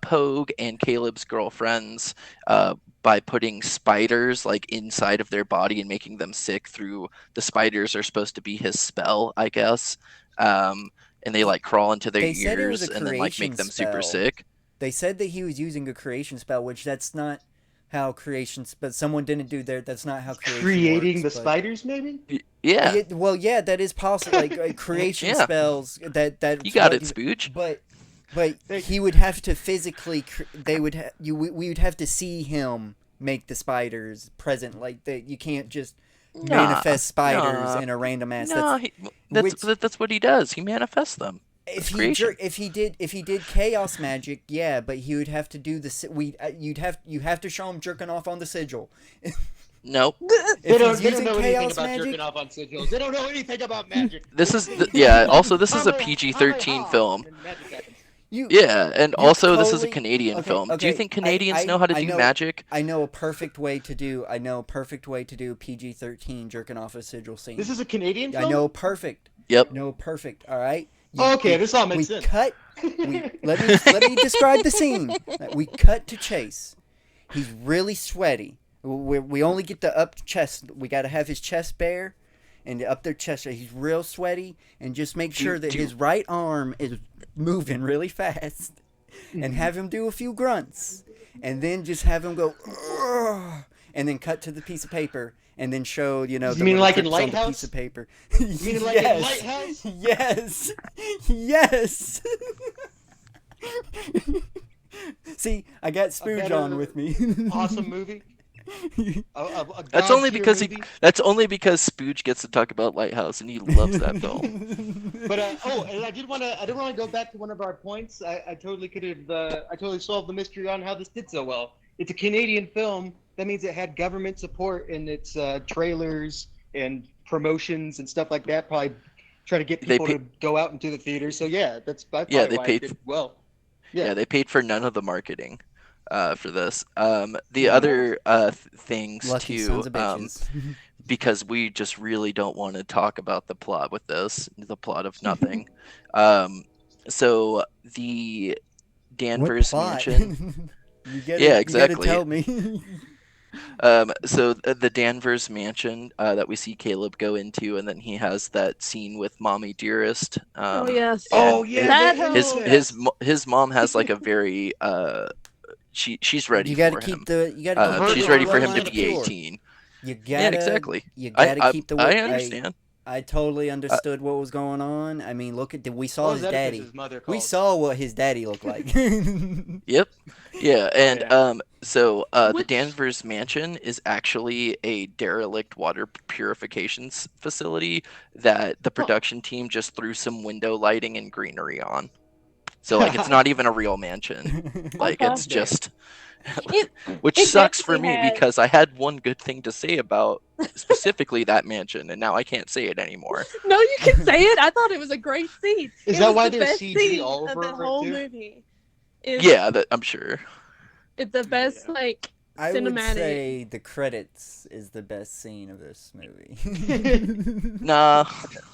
Pogue and Caleb's girlfriends by putting spiders like inside of their body and making them sick through the spiders are supposed to be his spell, I guess. And they like crawl into their They said it was ears a and then like creation make them super spell. sick. They said that he was using a creation spell, which that's not how creation. But someone didn't do their. That's not how creation Creating works, the but- spiders, maybe. Yeah. Yeah, well, yeah, that is possible. Like creation Yeah. spells. That You got what it, Spooch. But They- he would have to physically. They would. We would have to see him make the spiders present. Like that, you can't just manifest spiders nah, in a random ass. No, that's what he does. He manifests them. If It's creation. if he did chaos magic, yeah, but he would have to do you have to show him jerking off on the sigil. Nope. They don't If he's using know anything chaos about magic, jerking off on sigils. They don't know anything about magic. This is also this is a PG-13 film. Yeah, and also this is a Canadian film. Do you think Canadians know how to do magic? I know a perfect way to do PG-13 jerking off a sigil scene. This is a Canadian film? I know perfect. Yep. No, perfect. All right. Okay, this all makes sense. Let me describe the scene. We cut to Chase. He's really sweaty. We only get the up chest. We got to have his chest bare, and up their chest. He's real sweaty, and just make sure that his right arm is moving really fast, and have him do a few grunts, and then just have him go, "Ugh," and then cut to the piece of paper. And then show, the mean like in clips on the Lighthouse? piece of paper. You mean like in Lighthouse? Yes. Yes. See, I got Spooge on with me. Awesome movie. That's only God-tier because movie. that's only because Spooge gets to talk about Lighthouse and he loves that film. But and I did want to go back to one of our points. I totally could have I totally solved the mystery on how this did so well. It's a Canadian film. That means it had government support in its trailers and promotions and stuff like that. Probably try to get people to go out into the theater. So yeah, that's probably Yeah, they why paid it did well. Yeah, they paid for none of the marketing for this. The other things Lucky too, sons of bitches. because we just really don't want to talk about the plot with this, the plot of nothing. So the Danvers Mansion. Yeah, exactly. You gotta tell me. So the Danvers Mansion that we see Caleb go into, and then he has that scene with Mommy Dearest. Oh yes. Oh yeah. That His mom has like a very she's ready You gotta for keep him. the. You gotta. Keep She's the ready for him line to be pure. 18. You gotta. Yeah, exactly. You gotta keep the. I understand. I totally understood what was going on. I mean, we saw his daddy. Mother We saw what his daddy looked like. Yep. Yeah, and Yeah. the Danvers Mansion is actually a derelict water purification facility that the production team just threw some window lighting and greenery on. So like it's not even a real mansion. Like Okay. it's just It- which it sucks for definitely me had- because I had one good thing to say about specifically that mansion, and now I can't say it anymore. No, you can say it. I thought it was a great scene. Is It that was why the there's best CG scene all of over the it, whole too? movie? Is, Yeah, I'm sure. it's the best like I would cinematic. say the credits is the best scene of this movie. Nah.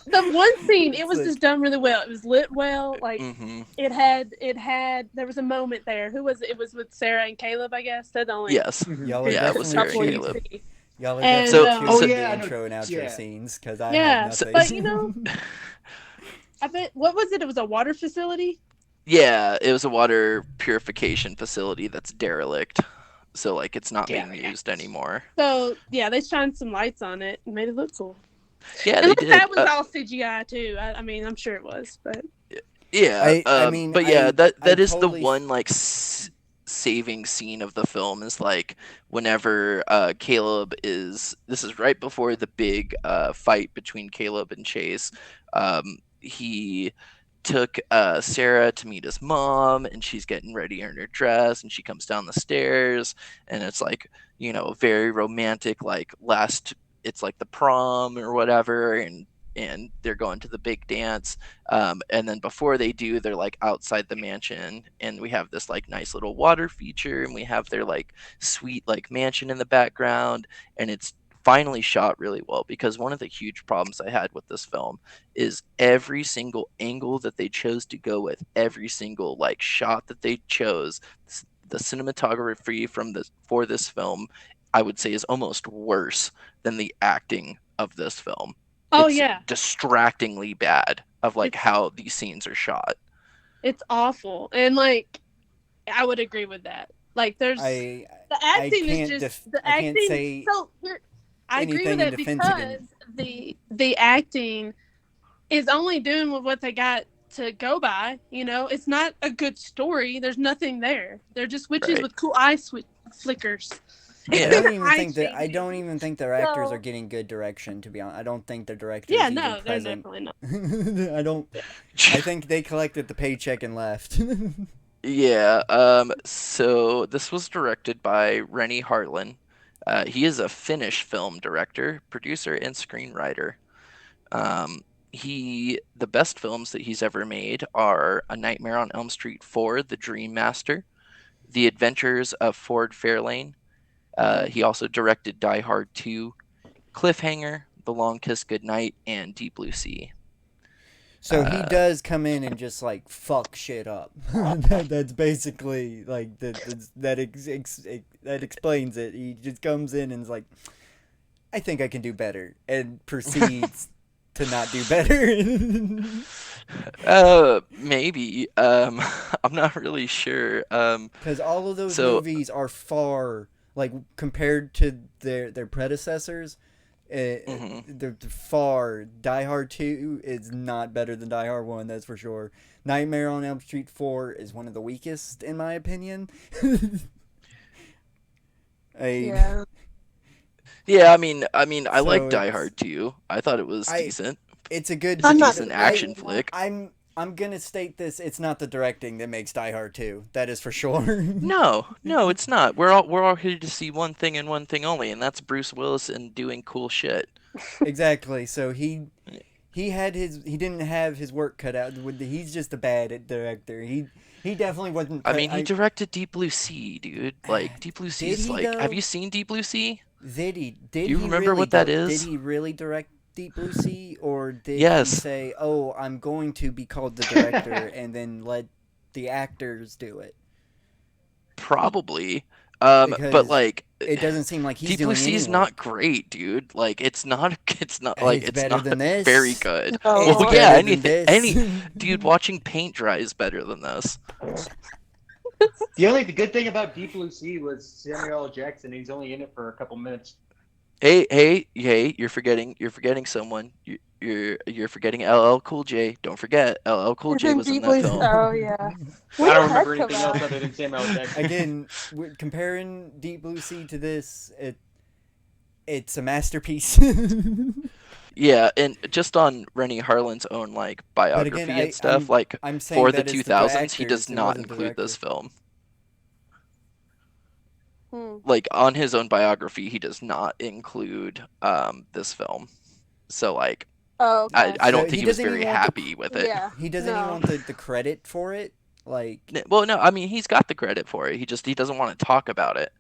The one scene, it was Like- just done really well. It was lit well. Like Hmm. it had. There was a moment there. Who was it? It was with Sarah and Caleb, I guess. They're the only Yes. Y'all are Yeah, it was definitely Sarah and couple you Caleb. see. Y'all are And, definitely um, choosing Oh, the yeah, I know- intro and outro yeah. scenes because I Yeah, have nothing. but you know, I bet what was it? It was a water facility. Yeah, it was a water purification facility that's derelict. So like it's not being used anymore. So yeah, they shined some lights on it and made it look cool. Yeah, And they look, did. that was all CGI too. I mean, I'm sure it was, but Yeah, I mean, but yeah, I that is totally- the one like saving scene of the film is like whenever Caleb is. This is right before the big fight between Caleb and Chase. He took Sarah to meet his mom, and she's getting ready in her dress, and she comes down the stairs, and it's like very romantic, like it's like the prom or whatever, and they're going to the big dance, and then before they do, they're like outside the mansion, and we have this like nice little water feature, and we have their like sweet like mansion in the background, and it's finally shot really well, because one of the huge problems I had with this film is every single angle that they chose to go with, every single like shot that they chose, the cinematography for this film, I would say, is almost worse than the acting of this film. oh It's yeah, distractingly bad of like It's- how these scenes are shot. it's awful. And like, I would agree with that. Like, there's I the acting is can't just def- the I can't acting. say So here, I agree anything with in it defense of because it. the acting is only doing with what they got to go by. It's not a good story. There's nothing there. They're just witches Right. with cool eye flickers. I Yeah. don't even I think that. I changed don't even think their actors So- are getting good direction. To be honest, I don't think their directors Yeah, even no, they're present. definitely not. I don't. I think they collected the paycheck and left. Yeah, so this was directed by Rennie Harlin. He is a Finnish film director, producer, and screenwriter. Um, the best films that he's ever made are A Nightmare on Elm Street 4, The Dream Master, The Adventures of Ford Fairlane. He also directed Die Hard 2, Cliffhanger, The Long Kiss Goodnight, and Deep Blue Sea. So he does come in and just like fuck shit up. That's basically like that explains it. He just comes in and is like, I think I can do better, and proceeds to not do better. Maybe. I'm not really sure. Because all of those So- movies are far like compared to their predecessors. They're far. Die Hard 2 is not better than Die Hard 1, that's for sure. Nightmare on Elm Street 4 is one of the weakest, in my opinion. Yeah. Yeah, I mean, I So like Die it's- Hard 2. I thought it was decent. It's a good. It's a I'm not- decent action flick. I'm gonna state this. It's not the directing that makes Die Hard 2. That is for sure. No, it's not. We're all here to see one thing and one thing only, and that's Bruce Willis and doing cool shit. Exactly. So he didn't have his work cut out. He's just a bad director. He definitely wasn't. I mean, he directed Deep Blue Sea, dude. Like Deep Blue Sea Did is he, like. though? Have you seen Deep Blue Sea? Did he? Do you remember what that is? Did he really direct Deep Blue Sea, or did Yes. he say, "Oh, I'm going to be called the director," and then let the actors do it? Probably. Because But like, It doesn't seem like he's Deep doing Blue Sea any is work. not great, dude. Like, it's not like It's it's better not than this. very good. Oh, It's Well, yeah, better than anything, this. dude. Watching paint dry is better than this. The good thing about Deep Blue Sea was Samuel L. Jackson. He's only in it for a couple minutes. Hey! You're forgetting someone. You're forgetting LL Cool J. Don't forget, LL Cool J was in that film. Oh yeah. I When don't did that remember come anything else out? other than Samuel L. Jackson. Again, comparing Deep Blue Sea to this, it's a masterpiece. Yeah, and just on Rennie Harlin's own like biography again, and stuff, like I'm saying for the that it's 2000s, he actors, does it not wasn't the include this director. film. Hmm. Like on his own biography, he does not include this film. So like, Oh, okay. I don't So think he he was doesn't very even want the- happy with it. Yeah. He doesn't No. even want the credit for it. Like, Well, no, I mean he's got the credit for it. He doesn't want to talk about it.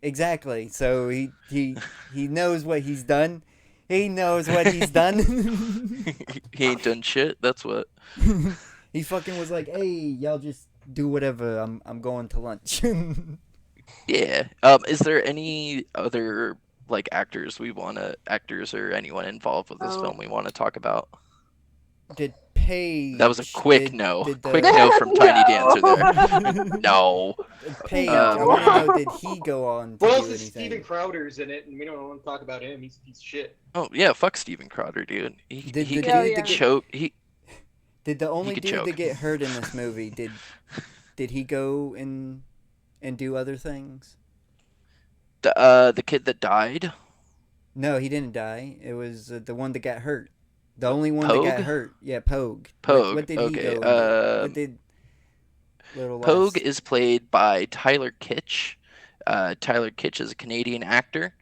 exactly. So he knows what he's done. He knows what he's done. He ain't done shit. That's what. He fucking was like, "Hey, y'all just do whatever. I'm going to lunch." Yeah. Is there any other like actors or anyone involved with this Oh. film we want to talk about? Did Paige? That was a quick did- no. did the- Quick no from Tiny No. Dancer there. No. Paige. No. I want to know, did he go on to What do else is anything? Steven Crowder's in it, and we don't want to talk about him. He's a piece of shit. Oh yeah, fuck Steven Crowder, dude. He Did he the Yeah, dude yeah. that get, choke. He did the only could dude choke. that get hurt in this movie did he go and do other things? the kid that died. No, he didn't die. It was the one that got hurt. The only one that got Pogue? hurt. Yeah, Pogue. Pogue, What did okay, he go and do? What did Little Pogue Les- is played by Tyler Kitsch. Tyler Kitsch is a Canadian actor.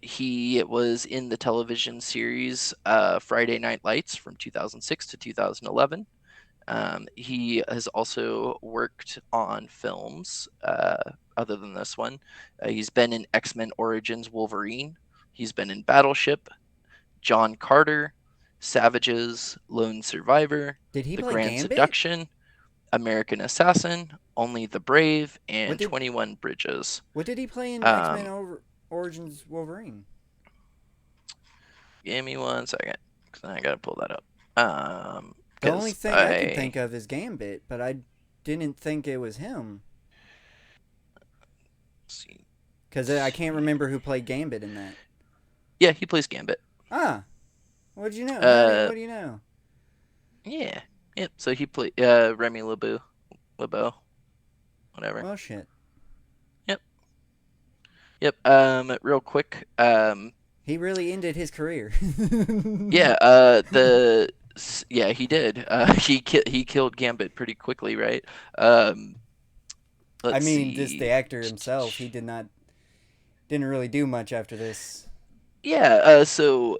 He was in the television series Friday Night Lights from 2006 to 2011. He has also worked on films other than this one. He's been in X-Men Origins Wolverine. He's been in Battleship, John Carter, Savages, Lone Survivor, Did he The play Grand Gambit? Seduction, American Assassin, Only the Brave, What and did- 21 Bridges. What did he play in Um, X-Men Origins Wolverine? Give me 1 second, because I gotta pull that up. The only thing I I could think of is Gambit, but I didn't think it was him. see. Because I can't remember who played Gambit in that. Yeah, he plays Gambit. Ah, what do you know? What do you know? Yeah. Yep. So he played Remy LeBeau, whatever. Well, shit. Yep. Real quick. He really ended his career. Yeah. Yeah, he did. He killed Gambit pretty quickly, right? Um, I let's mean, just the see. actor himself, he didn't really do much after this. Yeah. So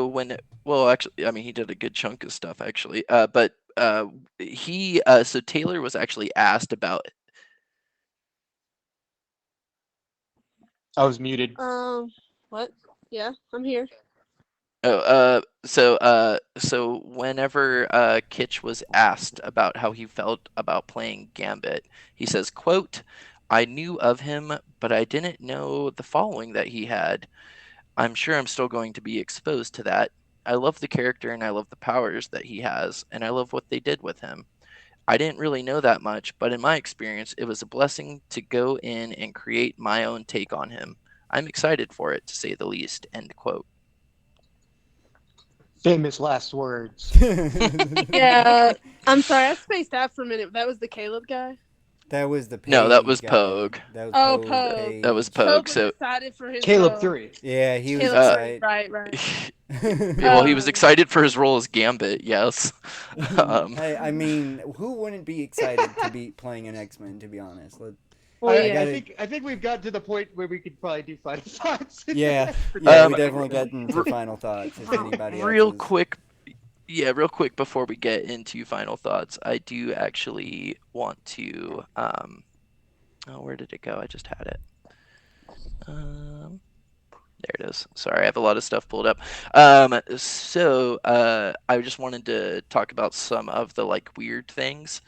when well, actually, I mean, he did a good chunk of stuff actually. But he so Taylor was actually asked about. I was muted. What? Yeah, I'm here. Oh, so whenever Kitsch was asked about how he felt about playing Gambit, he says, quote, "I knew of him, but I didn't know the following that he had. I'm sure I'm still going to be exposed to that. I love the character and I love the powers that he has, and I love what they did with him. I didn't really know that much, but in my experience, it was a blessing to go in and create my own take on him. I'm excited for it, to say the least." End quote. Famous last words. Yeah, I'm sorry, I spaced out for a minute. That was the Caleb guy. That was the Page No, that was guy. Pogue. That was Oh, Pogue. Pogue. Page. That was Pope Pogue. was So excited for his Caleb role. 3. Yeah, he was Caleb excited. right. well, he was Um, excited for his role as Gambit. Yes. I mean, who wouldn't be excited to be playing an X-Men? To be honest, Well, I, yeah. I think we've got to the point where we could probably do final thoughts. yeah, For yeah, Um, we definitely got into final thoughts. If anybody real else is... quick, yeah, real quick before we get into final thoughts, I do actually want to. Oh, where did it go? I just had it. There it is. Sorry, I have a lot of stuff pulled up. I just wanted to talk about some of the like weird things.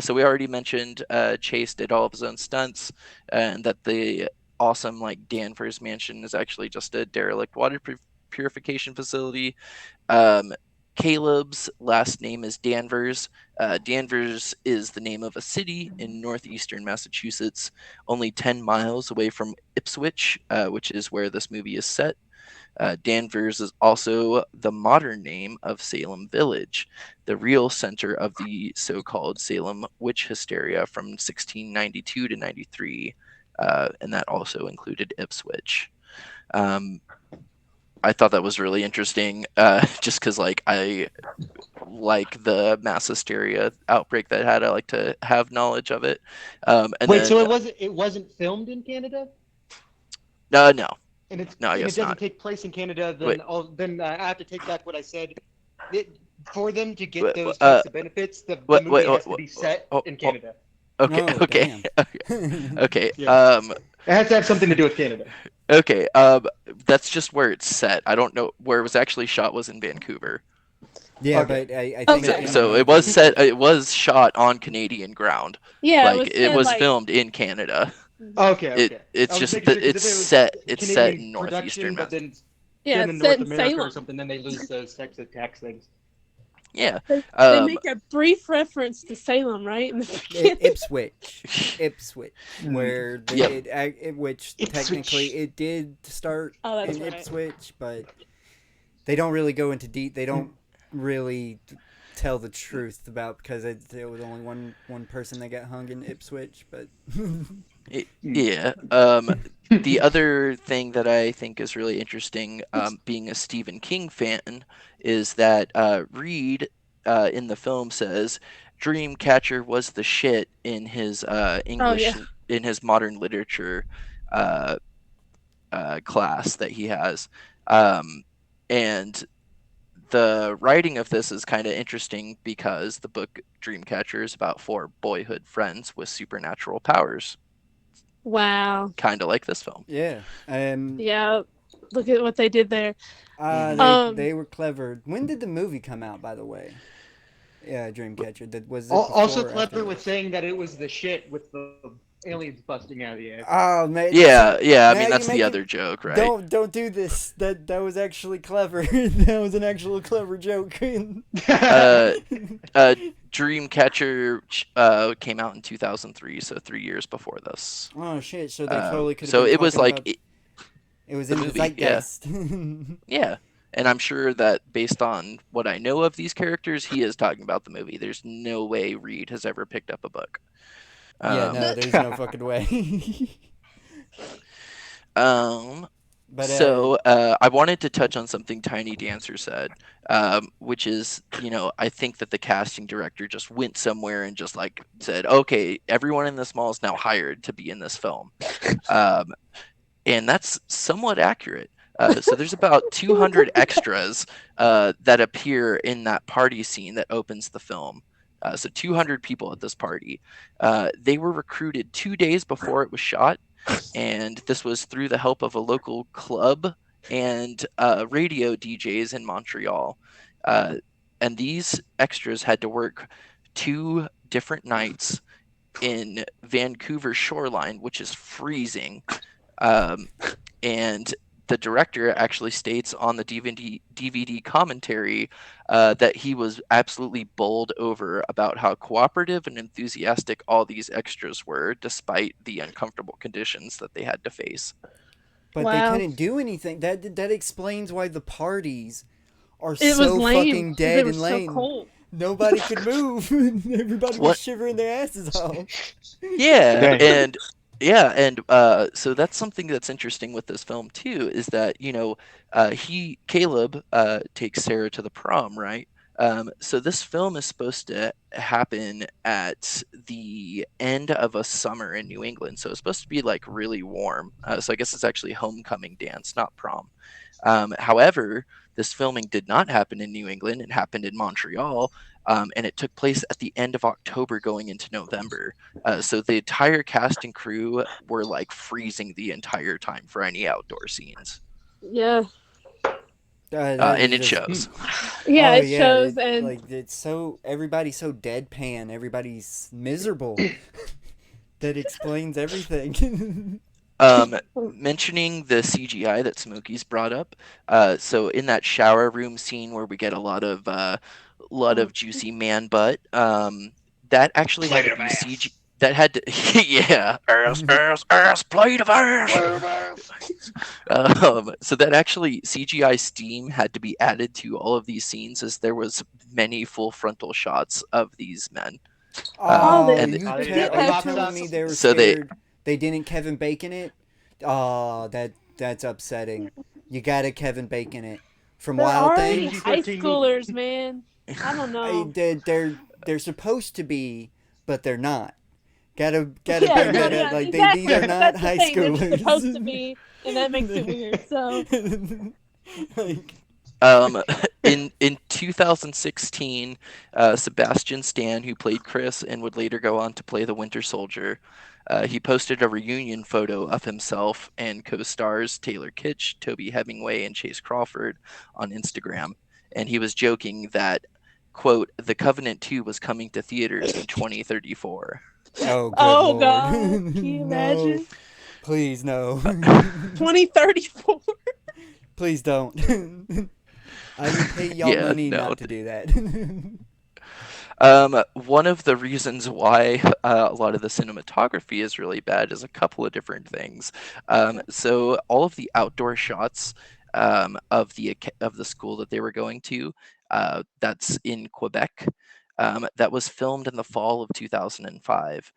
So we already mentioned Chase did all of his own stunts, and that the awesome like Danvers mansion is actually just a derelict water purification facility. Caleb's last name is Danvers. Danvers is the name of a city in northeastern Massachusetts, only 10 miles away from Ipswich, which is where this movie is set. Danvers is also the modern name of Salem Village, the real center of the so called Salem witch hysteria from 1692 to 93, and that also included Ipswich. I thought that was really interesting, just because like I like the mass hysteria outbreak that had. I like to have knowledge of it. And Wait, then, so it wasn't filmed in Canada, no, and it's No, I and it guess doesn't not. take place in Canada. Wait. Then I have to take back what I said. For them to get Wait, those types of benefits, the movie has to be set in Canada. Okay, Oh, okay, okay. Yeah. It has to have something to do with Canada. Okay. That's just where it's set. I don't know where it was actually shot. Was in Vancouver. Yeah, Okay. but I think Okay. So it was set. It was shot on Canadian ground. Yeah, Like it was filmed in Canada. Okay. It's I was just making that sure, 'cause it's if it was set. It's set Canadian in northeastern production, but Massachusetts. yeah, then in it's North set in America or Salem. something, then they lose those types of tax things. Yeah. They make a brief reference to Salem, right? In the beginning. Ipswich, where Yep. which Ipswich. technically it did start Oh, that's in right. Ipswich, but they don't really go into deep. They don't really tell the truth about, because there was only one person that got hung in Ipswich, but Yeah. The other thing that I think is really interesting, being a Stephen King fan, is that Reed in the film says Dreamcatcher was the shit in his English in his modern literature class that he has, and the writing of this is kind of interesting because the book Dreamcatcher is about 4 boyhood friends with supernatural powers, Wow. kind of like this film. yeah, Yeah. Look at what they did there. they were clever. When did the movie come out, by the way? Yeah, Dreamcatcher. That was it Also before or after clever with this? saying that it was the shit with the aliens busting out of the ass. Oh man. Yeah. I now mean, you that's make the it- other joke, right? Don't do this. That was actually clever. That was an actual clever joke. Dreamcatcher came out in 2003, so 3 years before this. Oh shit! So they totally could have. So been it was talking like, about- it was the in the movie, yeah. zeitgeist. yeah. And I'm sure that based on what I know of these characters, he is talking about the movie. There's no way Reed has ever picked up a book. Yeah, no, there's no fucking way. But So I wanted to touch on something Tiny Dancer said, which is, I think that the casting director just went somewhere and just like said, okay, everyone in this mall is now hired to be in this film. And that's somewhat accurate. So there's about 200 extras that appear in that party scene that opens the film. So 200 people at this party. They were recruited 2 days before it was shot, and this was through the help of a local club and radio DJs in Montreal. And these extras had to work 2 different nights in Vancouver shoreline, which is freezing. And the director actually states on the DVD commentary that he was absolutely bowled over about how cooperative and enthusiastic all these extras were, despite the uncomfortable conditions that they had to face. But Wow. they couldn't do anything. That explains why the parties are It was so lame. fucking 'cause dead it was and lame. so cold. Nobody could move. Everybody What? was shivering their asses off. Yeah, Dang. and so that's something that's interesting with this film too, is that Caleb takes Sarah to the prom, right? So this film is supposed to happen at the end of a summer in New England, so it's supposed to be like really warm. So I guess it's actually homecoming dance, not prom. However, this filming did not happen in New England; it happened in Montreal. And it took place at the end of October going into November. So the entire cast and crew were like freezing the entire time for any outdoor scenes. Yeah. And it shows. Yeah, Oh, it shows, it- and like it's so everybody's so deadpan, everybody's miserable. That explains everything. Mentioning the CGI that Smokey's brought up. So in that shower room scene where we get a lot of juicy man butt, that actually had to be CG. That had to, yeah, ass, plate of ass. So that actually CGI steam had to be added to all of these scenes, as there was many full frontal shots of these men. Oh, and- you Are are they- telling me they were So they- scared? They didn't Kevin Bacon it. Oh, that's upsetting. You gotta Kevin Bacon it from they're Wild already Things. high PG-13 schoolers, man. I don't know. They're supposed to be, but they're not. Gotta Yeah, bring no, that yeah, up. Like exactly. these are not That's the high thing, schoolers. They're supposed to be, and that makes it weird. So Like, In 2016, Sebastian Stan, who played Chris and would later go on to play the Winter Soldier, he posted a reunion photo of himself and co-stars Taylor Kitsch, Toby Hemingway, and Chase Crawford on Instagram, and he was joking that, quote, "The Covenant 2 was coming to theaters in 2034." oh, good oh Lord. god, can you No. imagine? Please no. 2034. Please don't. I would pay y'all Yeah, money no. not to do that. One of the reasons why a lot of the cinematography is really bad is a couple of different things. So all of the outdoor shots of the school that they were going to, that's in Quebec, that was filmed in the fall of 2005.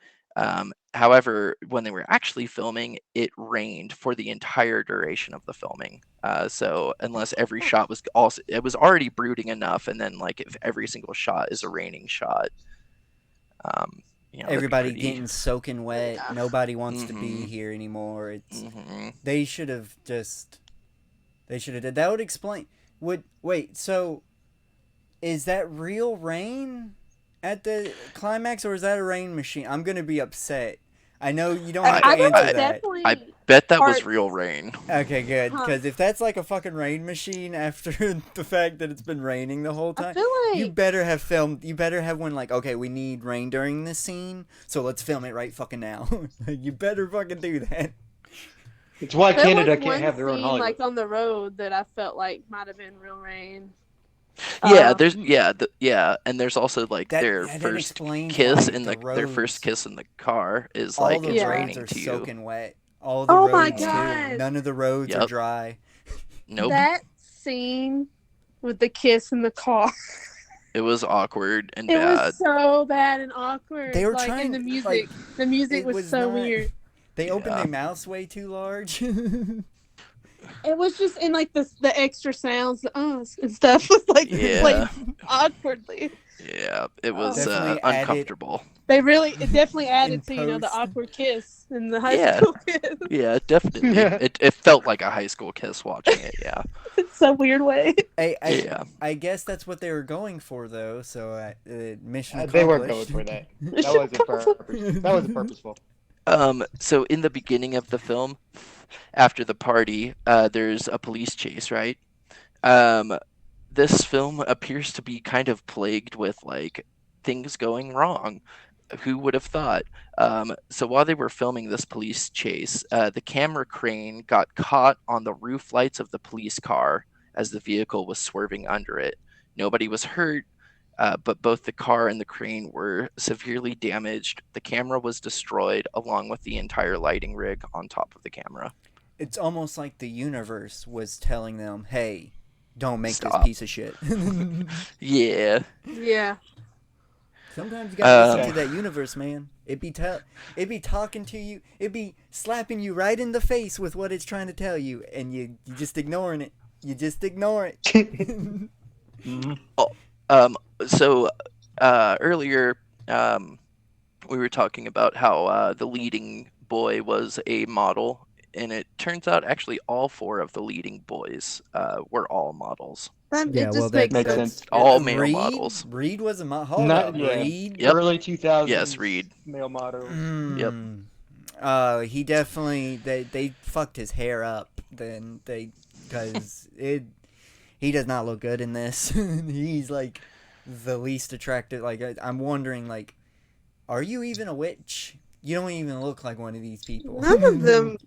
However, when they were actually filming, it rained for the entire duration of the filming. So unless every shot was also, it was already brooding enough, and then like if every single shot is a raining shot, that'd be Everybody pretty- getting soaking wet. Nobody wants to be Mhm. here anymore. It's Mhm. they should have just did that would explain wait, so is that real rain at the climax, or is that a rain machine? I'm gonna be upset. I know you don't have to I would answer that. definitely. I bet that was Part- real rain. Okay, good. Huh. Because if that's like a fucking rain machine after the fact that it's been raining the whole I time, feel like you better have filmed. You better have one like, okay, we need rain during this scene, so let's film it right fucking now. You better fucking do that. It's why there Canada was can't one have their own scene, Hollywood. like on the road, that I felt like might have been real rain. Yeah, and there's also like That their that first explains kiss why in their roads- first kiss in the car is all like the it's Yeah. roads raining are to you. soaking wet. All the Oh roads my too. God. None of the roads are Yep. dry. Nope, That scene with the kiss in the car. it was awkward and It bad. was so bad and awkward. They were like, trying and the to, music. like, the music it was was so not- weird. They opened Yeah. their mouths way too large. It was just in like the extra sounds, the and stuff was like Yeah. played awkwardly. Yeah, it was Definitely added- uncomfortable. It definitely added In to the post. awkward kiss in the high Yeah. school kiss. Yeah, definitely. It felt like a high school kiss watching it. Yeah. In some weird way. Yeah. I guess that's what they were going for, though. So mission accomplished. They weren't going for that. That wasn't purposeful. So in the beginning of the film, after the party, there's a police chase, right? This film appears to be kind of plagued with like things going wrong. Who would have thought? So while they were filming this police chase, the camera crane got caught on the roof lights of the police car as the vehicle was swerving under it. Nobody was hurt, but both the car and the crane were severely damaged. The camera was destroyed, along with the entire lighting rig on top of the camera. It's almost like the universe was telling them, "Hey, don't make Stop. this piece of shit." Yeah. Yeah. Sometimes you gotta listen to that universe, man. It be talking to you. It be slapping you right in the face with what it's trying to tell you, and you just ignoring it. You just ignore it. So earlier, we were talking about how the leading boy was a model, and it turns out actually all 4 of the leading boys were all models. It Yeah, just well, that makes makes sense. sense. All male Reed? models. Reed was a model. Hold Not up, yeah. Reed. Yep. Early 2000s. Yes, Reed. Male model. He definitely they fucked his hair up. Then because he does not look good in this. He's like the least attractive. Like I'm wondering, like, are you even a witch? You don't even look like one of these people. None of them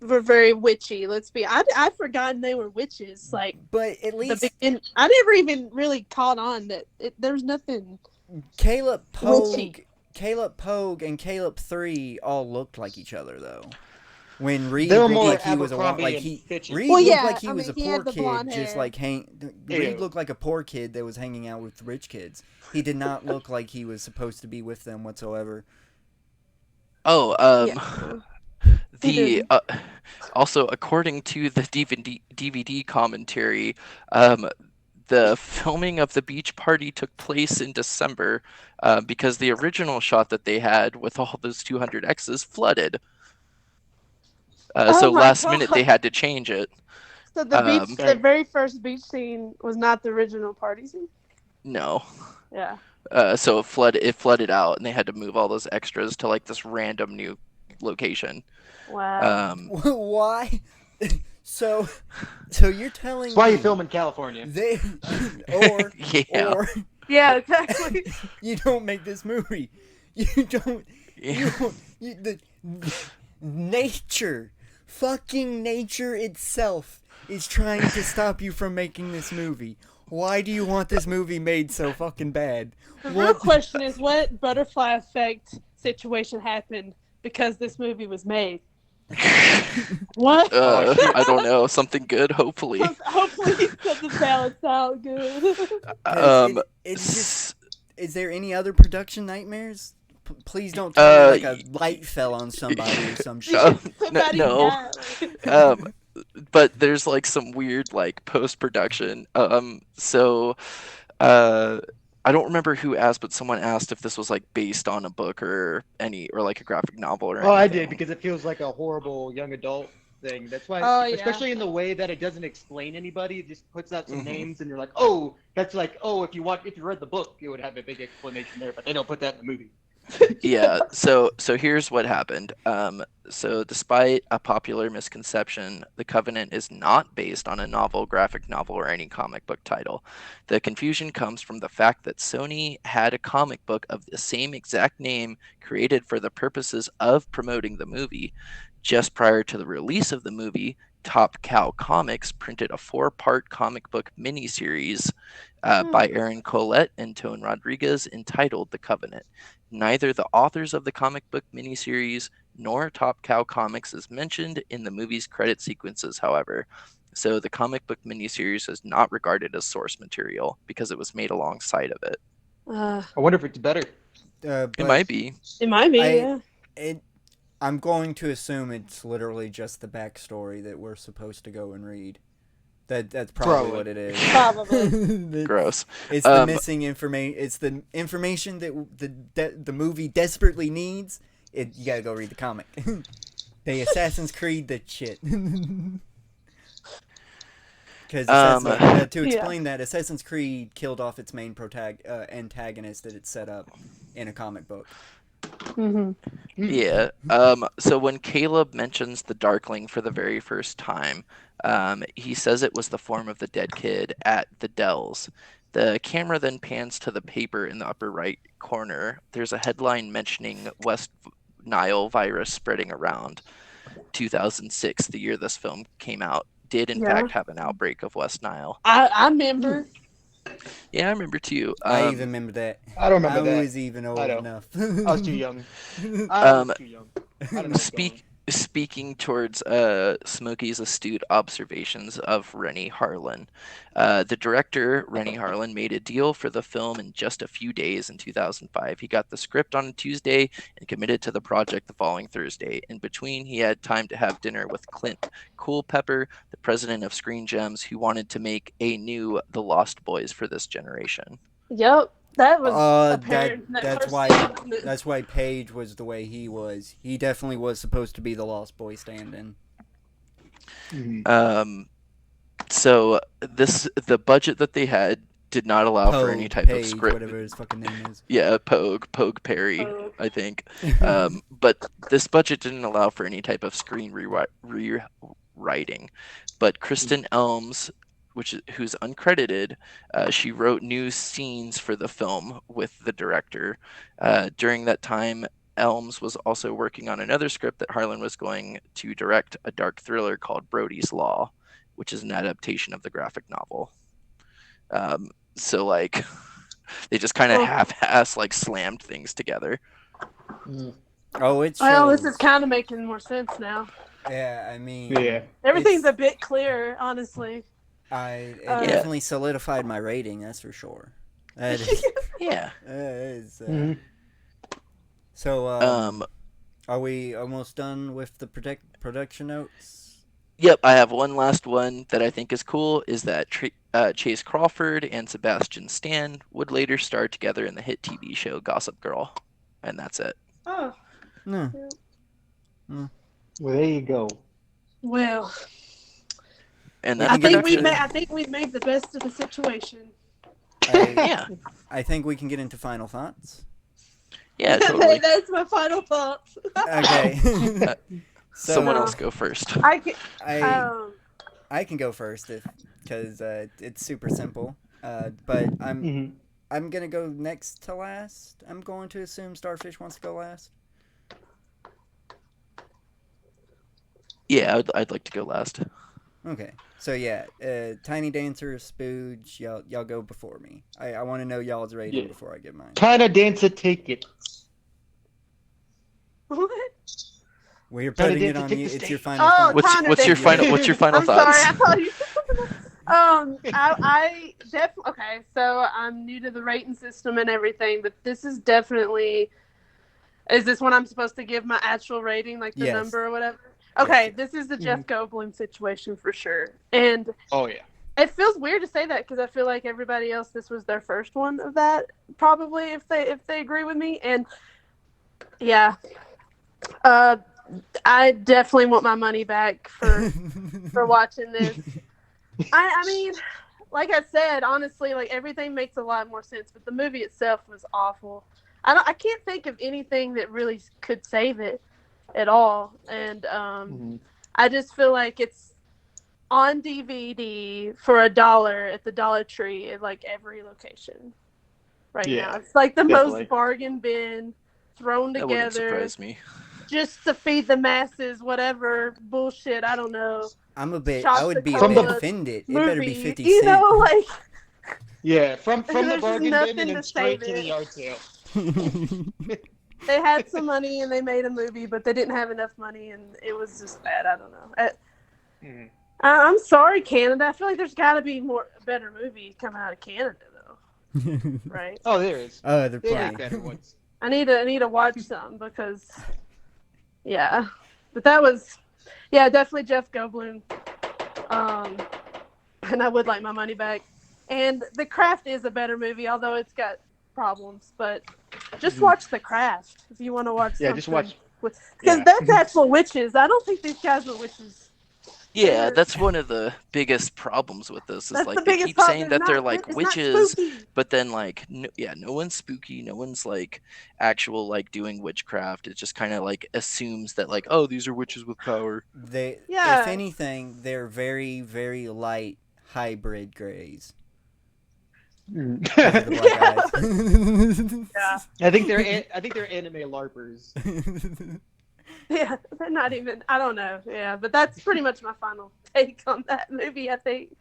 were very witchy. Let's be. I'd forgotten they were witches. Like But at the least I never even really caught on that there's nothing. Caleb Witchy. Pogue, and Caleb 3 all looked like each other though. When Reed They were looked more like he was a Abercrombie like and he Fitch. Reed Well, looked yeah, like he I was mean, a he poor had the kid, blonde just hair. like Ew. Reed looked like a poor kid that was hanging out with rich kids. He did not look like he was supposed to be with them whatsoever. Oh, Yeah. the also according to the DVD commentary, the filming of the beach party took place in December because the original shot that they had with all those 200 X's flooded. So my last minute they God. had to change it. So the Right. very first beach scene was not the original party scene. No. Yeah. So it flooded out, and they had to move all those extras to like this random new location. Wow. Why? So you're telling That's why you me film in California. they Yeah. or Yeah, exactly. you don't make this movie. You don't. Yeah. The nature, fucking nature itself, is trying to stop you from making this movie. Why do you want this movie made so fucking bad? The real question is, what butterfly effect situation happened because this movie was made? What? I don't know. Something good, hopefully. Hopefully, something balanced out good. 'Cause it's just. Is there any other production nightmares? Please don't tell me like a light fell on somebody or some shit. Somebody no. died. But there's like some weird like post production. I don't remember who asked, but someone asked if this was like based on a book or like a graphic novel or anything. Oh, I did because it feels like a horrible young adult thing. That's why, Oh, yeah. especially in the way that it doesn't explain anybody, it just puts out some Mhm. names, and you're like, oh, that's like, oh, if you read the book, it would have a big explanation there, but they don't put that in the movie. Yeah, so here's what happened. So despite a popular misconception, The Covenant is not based on a novel, graphic novel, or any comic book title. The confusion comes from the fact that Sony had a comic book of the same exact name created for the purposes of promoting the movie. Just prior to the release of the movie, Top Cow Comics printed a 4-part comic book miniseries by Aaron Colette and Tone Rodriguez entitled The Covenant. Neither the authors of the comic book miniseries nor Top Cow Comics is mentioned in the movie's credit sequences, however. So the comic book miniseries is not regarded as source material because it was made alongside of it. I wonder if it's better. It might be. It might be, I- yeah. I'm going to assume it's literally just the backstory that we're supposed to go and read. That's probably what it is. Probably. Gross. It's the missing information. It's the information that the movie desperately needs. You gotta go read the comic. They Assassin's Creed the shit. Because to explain that, Assassin's Creed killed off its main antagonist that it set up in a comic book. Mm-hmm. Yeah. So when Caleb mentions the Darkling for the very first time, he says it was the form of the dead kid at the Dells. The camera then pans to the paper in the upper right corner. There's a headline mentioning West Nile virus spreading around. 2006, the year this film came out, did in fact have an outbreak of West Nile. I remember. Yeah, I remember too. I even remember that. I don't remember that. I was even old enough. I was too young. I was too young. I don't know. Speaking towards Smokey's astute observations of Rennie Harlin, the director, Rennie Harlin, made a deal for the film in just a few days in 2005. He got the script on a Tuesday and committed to the project the following Thursday. In between, he had time to have dinner with Clint Culpepper, the president of Screen Gems, who wanted to make a new The Lost Boys for this generation. Yep. That was apparent. That's why Paige was the way he was. He definitely was supposed to be the Lost Boy stand-in. So the budget that they had did not allow for any type of script. Whatever his fucking name is. Yeah, Pogue Perry, I think. But this budget didn't allow for any type of screen rewriting. But Kristen Elms, who's uncredited, she wrote new scenes for the film with the director. During that time, Elms was also working on another script that Harlan was going to direct, a dark thriller called Brody's Law, which is an adaptation of the graphic novel. So like, they just kind of half-ass like slammed things together. Oh, it's well, this is kind of making more sense now. Yeah, I mean, everything's a bit clearer, honestly. It definitely solidified my rating, that's for sure. That is, yeah. So, are we almost done with the production notes? Yep, I have one last one that I think is cool, is that Chase Crawford and Sebastian Stan would later star together in the hit TV show Gossip Girl. And that's it. Oh. No. Well, there you go. Well... And I think we've made the best of the situation. I think we can get into final thoughts. Yeah, totally. That's my final thoughts. Okay. Someone else go first. I can go first because it's super simple. But I'm gonna go next to last. I'm going to assume Starfish wants to go last. Yeah, I'd like to go last. Okay, so yeah, Tiny Dancer, Spooge, y'all go before me. I want to know y'all's rating before I give mine. Tiny Dancer, take it. What? We're putting it on you. It's your final. What's your final? What's your final thoughts? Sorry, I thought you. I definitely. Okay, so I'm new to the rating system and everything, but this is definitely. Is this when I'm supposed to give my actual rating, like the number or whatever? Okay, this is the Jeff Goldblum situation for sure. And it feels weird to say that because I feel like everybody else, this was their first one of that, probably, if they agree with me. And yeah, I definitely want my money back for watching this. I mean, like I said, honestly, like everything makes a lot more sense, but the movie itself was awful. I can't think of anything that really could save it at all, and I just feel like it's on DVD for $1 at the Dollar Tree at like every location right now. It's like the most bargain bin thrown together. That wouldn't surprise me. Just to feed the masses, whatever bullshit. I don't know. I would be a bit offended. It better be 50 cents. You know, like from the bargain bin and then straight to the yard sale. They had some money and they made a movie, but they didn't have enough money, and it was just bad. I don't know. I'm sorry, Canada. I feel like there's got to be a better movie coming out of Canada, though. Right? Oh, there is. Oh, they're plenty. better ones. I need to watch some because Yeah, but that was, yeah, definitely Jeff Goldblum. And I would like my money back. And The Craft is a better movie, although it's got problems. But just watch The Craft if you want to watch Yeah, something. just watch. Because Yeah. that's actual witches. I don't think these guys were witches. Yeah, They're- that's one of the biggest problems with this. Is That's like the they biggest keep problem. saying It's that they're not- like it's not witches, spooky. but then like no one's spooky, no one's like actual like doing witchcraft. It just kind of like assumes that like, oh, these are witches with power. They, Yeah. if anything, they're very, very light hybrid grays. Mm. Those are the black Yeah. I think they're anime larpers. eyes. Yeah, they're not even. I don't know. Yeah, but that's pretty much my final take on that movie. I think.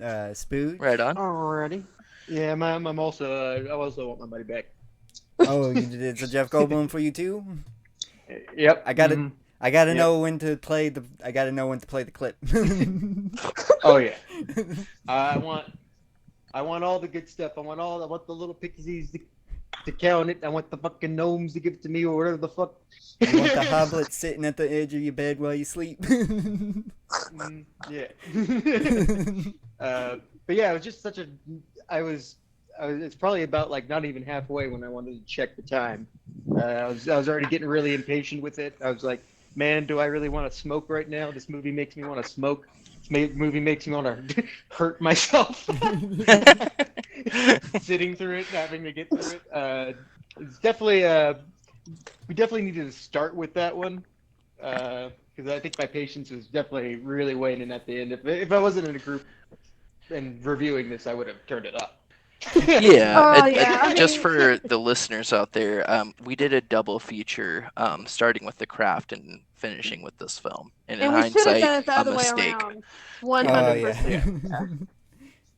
Spooge? Right on. Alrighty. Yeah, I'm also. I also want my money back. Oh, it's a Jeff Goldblum for you too? Yep. I gotta Mhm. know when to play the. I gotta know when to play the clip. Oh yeah. I want all the good stuff. I want the little pixies to count it. I want the fucking gnomes to give it to me or whatever the fuck. You want the hoblet sitting at the edge of your bed while you sleep. Yeah. But yeah, it was just such a. I was. It's probably about like not even halfway when I wanted to check the time. I was already getting really impatient with it. I was like, man, do I really want to smoke right now? This movie makes me want to smoke. Movie makes me want to hurt myself. Sitting through it, having to get through it. It's definitely we definitely needed to start with that one because I think my patience was definitely really waning at the end. If I wasn't in a group and reviewing this, I would have turned it up. Yeah, Oh, yeah, I just mean- for the listeners out there, we did a double feature, starting with The Craft and finishing with this film. And in And we should have hindsight, done it the a other way mistake. around. Oh 100%.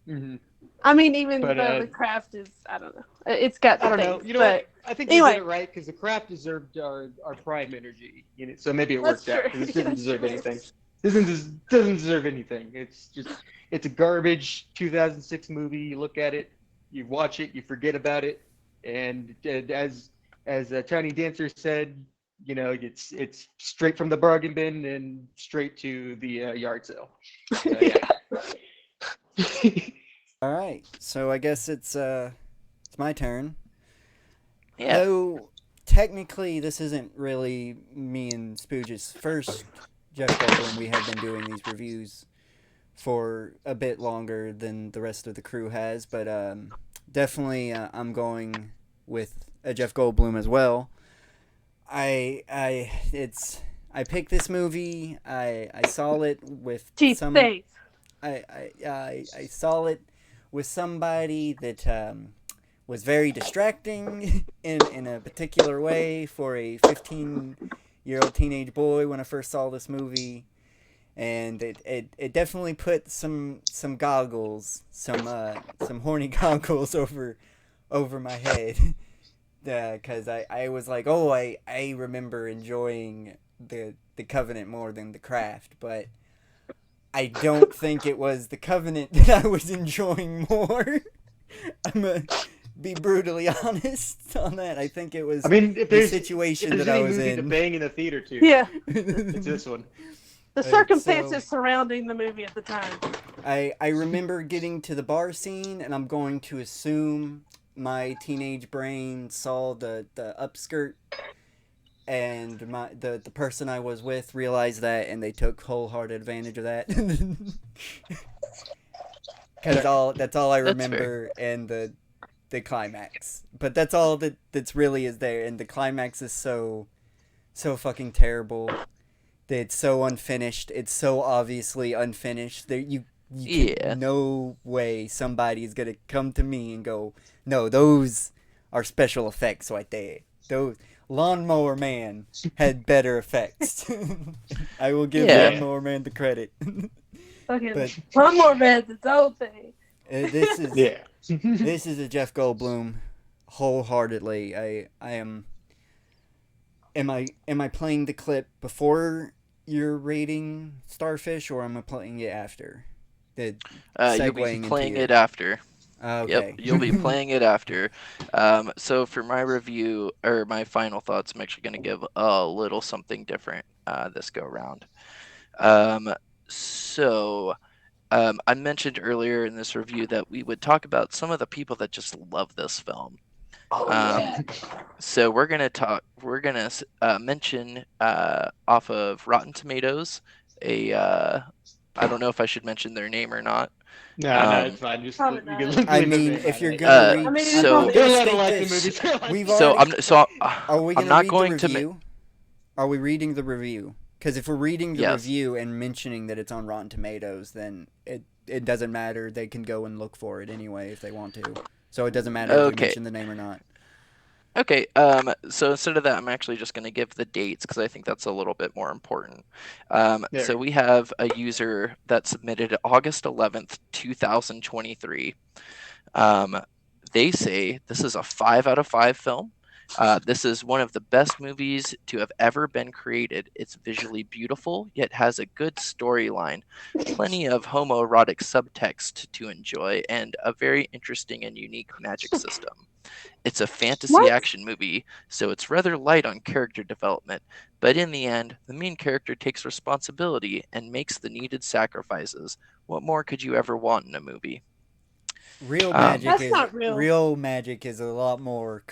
yeah. Mhm. I mean, even But, though the craft is, I don't know. It's got I don't things, know. You know but what? I think anyway. we did it right because the craft deserved our prime energy. You know, so maybe it That's worked out true. because it didn't That's deserve true. anything. Doesn't deserve anything. It's a garbage 2006 movie. You look at it, you watch it, you forget about it, and as Tiny Dancer said, you know, it's straight from the bargain bin and straight to the yard sale. So, yeah. All right, so I guess it's my turn. Yeah. Though technically this isn't really me and Spooge's first Jeff Goldblum. We have been doing these reviews for a bit longer than the rest of the crew has, but definitely I'm going with a Jeff Goldblum as well. I picked this movie. I saw it with Chief some. Faith. I saw it with somebody that was very distracting in a particular way for a 15-year-old teenage boy when I first saw this movie, and it definitely put some goggles, some horny goggles over my head, because I was like, oh, I remember enjoying the Covenant more than the Craft, but I don't think it was the Covenant that I was enjoying more. I'm gonna be brutally honest on that. I think it was I mean, if the there's situation if there's that I any was movie to in. bang in the theater to, Yeah, it's this one. the so- circumstances surrounding the movie at the time. I remember getting to the bar scene, and I'm going to assume my teenage brain saw the upskirt, and the person I was with realized that, and they took wholehearted advantage of that. Because that's all I That's remember, and the climax. But that's all that's really is there, and the climax is so fucking terrible. It's so unfinished. It's so obviously unfinished. You Yeah. no way somebody's gonna come to me and go, no, those are special effects right there. Those Lawnmower Man had better effects. I will give Yeah. Lawnmower Man the credit. Fucking But- one more man's its own thing. This is Yeah. this is a Jeff Goldblum wholeheartedly. I am. Am I playing the clip before you're rating Starfish, or am I playing it after? You'll be Segueing into playing your- it after. Okay. You'll be playing it after. So for my review or my final thoughts, I'm actually going to give a little something different this go round. So I mentioned earlier in this review that we would talk about some of the people that just love this film. So we're gonna mention off of Rotten Tomatoes I don't know if I should mention their name or not. No, it's fine. Just Probably you can not. leave I their mean, name if out you're of it. gonna read, I mean, so- I'm They're gonna allowed to state like the this. movies. They're allowed to We've say So already. Are we I'm gonna not read going the to ma- review? Are we reading the review? Because if we're reading the Yes. review and mentioning that it's on Rotten Tomatoes, then it doesn't matter. They can go and look for it anyway if they want to. So it doesn't matter if we Okay. mention the name or not. Okay, so instead of that, I'm actually just going to give the dates because I think that's a little bit more important. There. So we have a user that submitted August 11th, 2023. They say this is a 5 out of 5 film. This is one of the best movies to have ever been created. It's visually beautiful, yet has a good storyline, plenty of homoerotic subtext to enjoy, and a very interesting and unique magic system. It's a fantasy What? action movie, so it's rather light on character development, but in the end, the main character takes responsibility and makes the needed sacrifices. What more could you ever want in a movie? Real That's magic not real. Real magic is a lot more